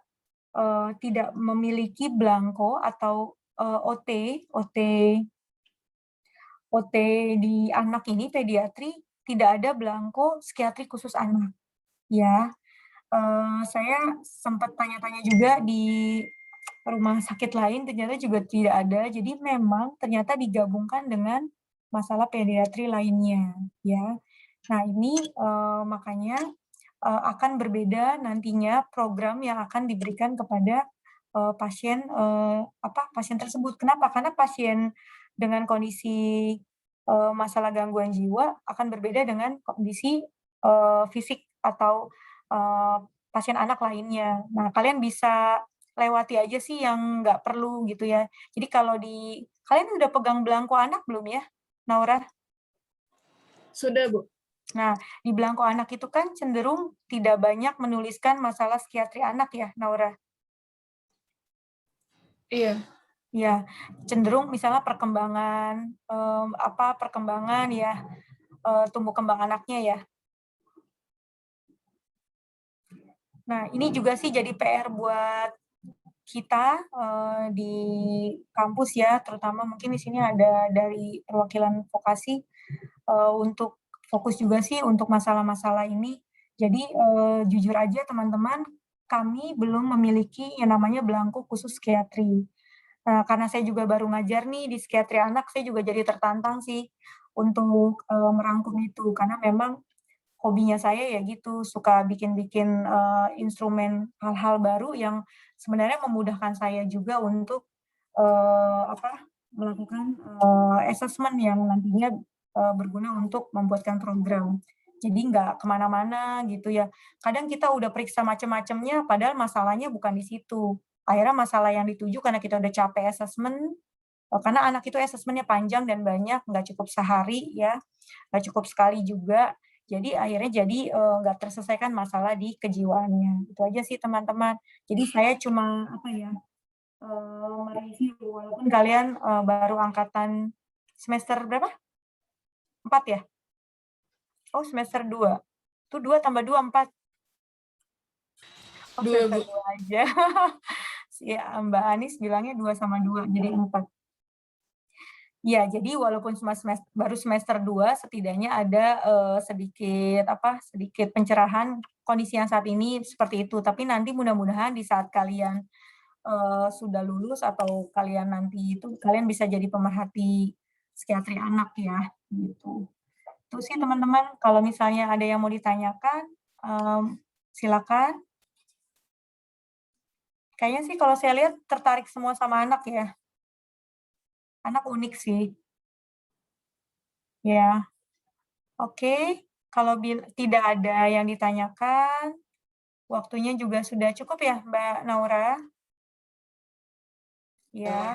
Speaker 1: tidak memiliki belangko atau, OT OT di anak ini pediatri, tidak ada belangko psikiatri khusus anak, ya. Saya sempat tanya-tanya juga di rumah sakit lain, ternyata juga tidak ada. Jadi memang ternyata digabungkan dengan masalah pediatri lainnya, ya. Nah ini, makanya, akan berbeda nantinya program yang akan diberikan kepada, pasien tersebut. Kenapa? Karena pasien dengan kondisi, masalah gangguan jiwa akan berbeda dengan kondisi, fisik atau, eee, pasien anak lainnya. Nah, kalian bisa lewati aja sih yang nggak perlu gitu ya. Jadi kalau kalian udah pegang belangko anak belum ya, Naura?
Speaker 2: Sudah, Bu.
Speaker 1: Nah, di belangko anak itu kan cenderung tidak banyak menuliskan masalah psikiatri anak ya, Naura?
Speaker 2: Iya.
Speaker 1: Ya, cenderung misalnya perkembangan ya, tumbuh kembang anaknya ya. Nah, ini juga sih jadi PR buat kita, di kampus ya, terutama mungkin di sini ada dari perwakilan vokasi, untuk fokus juga sih untuk masalah-masalah ini. Jadi, jujur aja teman-teman, kami belum memiliki yang namanya belangko khusus psikiatri. Nah, karena saya juga baru ngajar nih di psikiatri anak, saya juga jadi tertantang sih untuk, merangkum itu. Karena memang hobinya saya ya gitu, suka bikin-bikin, instrumen hal-hal baru yang sebenarnya memudahkan saya juga untuk, melakukan, asesmen yang nantinya, berguna untuk membuatkan program. Jadi nggak kemana-mana gitu ya. Kadang kita udah periksa macam-macamnya, padahal masalahnya bukan di situ. Akhirnya masalah yang dituju karena kita udah capek asesmen, karena anak itu asesmennya panjang dan banyak, nggak cukup sehari ya, nggak cukup sekali juga. Jadi akhirnya nggak terselesaikan masalah di kejiwaannya. Itu aja sih teman-teman. Jadi saya cuma mereview walaupun kalian, baru angkatan semester berapa? 4 ya? Oh semester 2. Itu 2 tambah 2 4. Oh
Speaker 2: 2,
Speaker 1: semester
Speaker 2: Bu.
Speaker 1: 2 aja. ya Mbak Anis bilangnya 2 sama 2, jadi 4. Ya, jadi walaupun baru semester 2, setidaknya ada, sedikit pencerahan kondisi yang saat ini seperti itu. Tapi nanti mudah-mudahan di saat kalian, sudah lulus atau kalian nanti itu, kalian bisa jadi pemerhati psikiatri anak ya, gitu. Itu sih teman-teman, kalau misalnya ada yang mau ditanyakan, silakan. Kayaknya sih kalau saya lihat tertarik semua sama anak ya. Anak unik sih. Ya, oke. Kalau tidak ada yang ditanyakan, waktunya juga sudah cukup ya, Mbak Naura? Ya,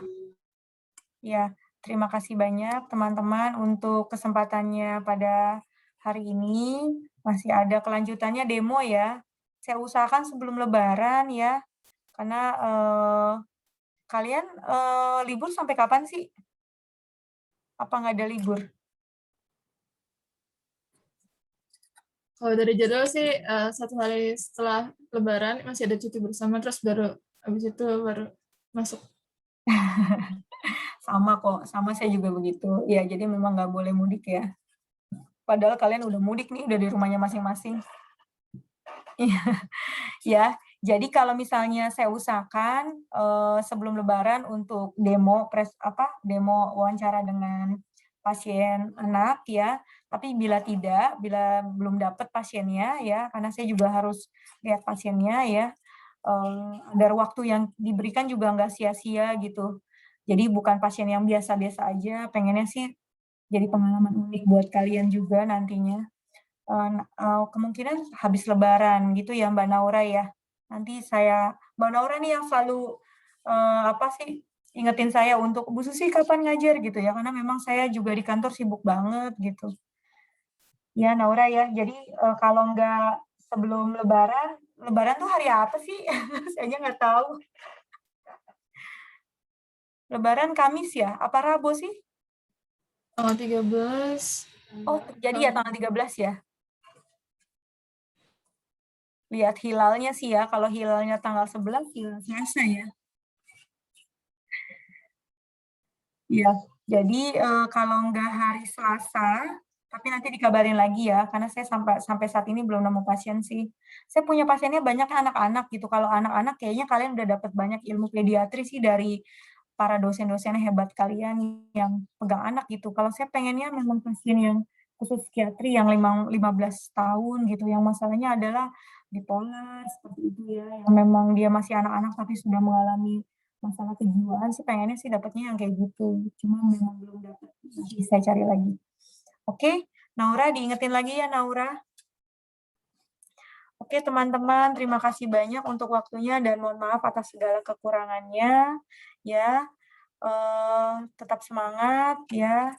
Speaker 1: ya. Terima kasih banyak teman-teman untuk kesempatannya pada hari ini. Masih ada kelanjutannya demo ya. Saya usahakan sebelum lebaran ya, karena, kalian, libur sampai kapan sih? Apa nggak ada libur?
Speaker 2: Kalau dari jadwal sih 1 hari setelah Lebaran masih ada cuti bersama, terus baru habis itu baru masuk.
Speaker 1: Sama kok, sama saya juga begitu. Ya, jadi memang nggak boleh mudik ya. Padahal kalian udah mudik nih, udah di rumahnya masing-masing. Iya, ya. Jadi kalau misalnya saya usahakan, sebelum lebaran untuk demo wawancara dengan pasien anak ya, tapi bila belum dapat pasiennya ya, karena saya juga harus lihat pasiennya ya, agar waktu yang diberikan juga nggak sia-sia gitu. Jadi bukan pasien yang biasa-biasa aja, pengennya sih jadi pengalaman unik buat kalian juga nantinya. Kemungkinan habis lebaran gitu ya Mbak Naura ya. Nanti Mbak Naura nih yang selalu, ingetin saya untuk, "Bu Susi kapan ngajar?" Gitu ya, karena memang saya juga di kantor sibuk banget gitu. Ya Naura ya, jadi, kalau nggak sebelum lebaran, lebaran tuh hari apa sih? Saya aja nggak tahu. Lebaran Kamis ya? Apa Rabu sih?
Speaker 2: Tanggal 13.
Speaker 1: Oh, jadi ya tanggal 13 ya? Lihat hilalnya sih ya, kalau hilalnya tanggal 11 ya Selasa ya. Iya, jadi, kalau nggak hari Selasa, tapi nanti dikabarin lagi ya, karena saya sampai sampai saat ini belum nemu pasien sih. Saya punya pasiennya banyak anak-anak gitu, kalau anak-anak kayaknya kalian udah dapat banyak ilmu pediatri sih dari para dosen-dosen hebat kalian yang pegang anak gitu. Kalau saya pengennya memang pasien yang khusus psikiatri yang 15 tahun gitu, yang masalahnya adalah bipolar, seperti itu ya, yang memang dia masih anak-anak tapi sudah mengalami masalah kejiwaan sih pengennya sih dapatnya yang kayak gitu, cuma memang belum dapat, nanti saya cari lagi. Oke, Naura diingetin lagi ya Naura. Oke teman-teman, terima kasih banyak untuk waktunya dan mohon maaf atas segala kekurangannya, ya. Tetap semangat ya,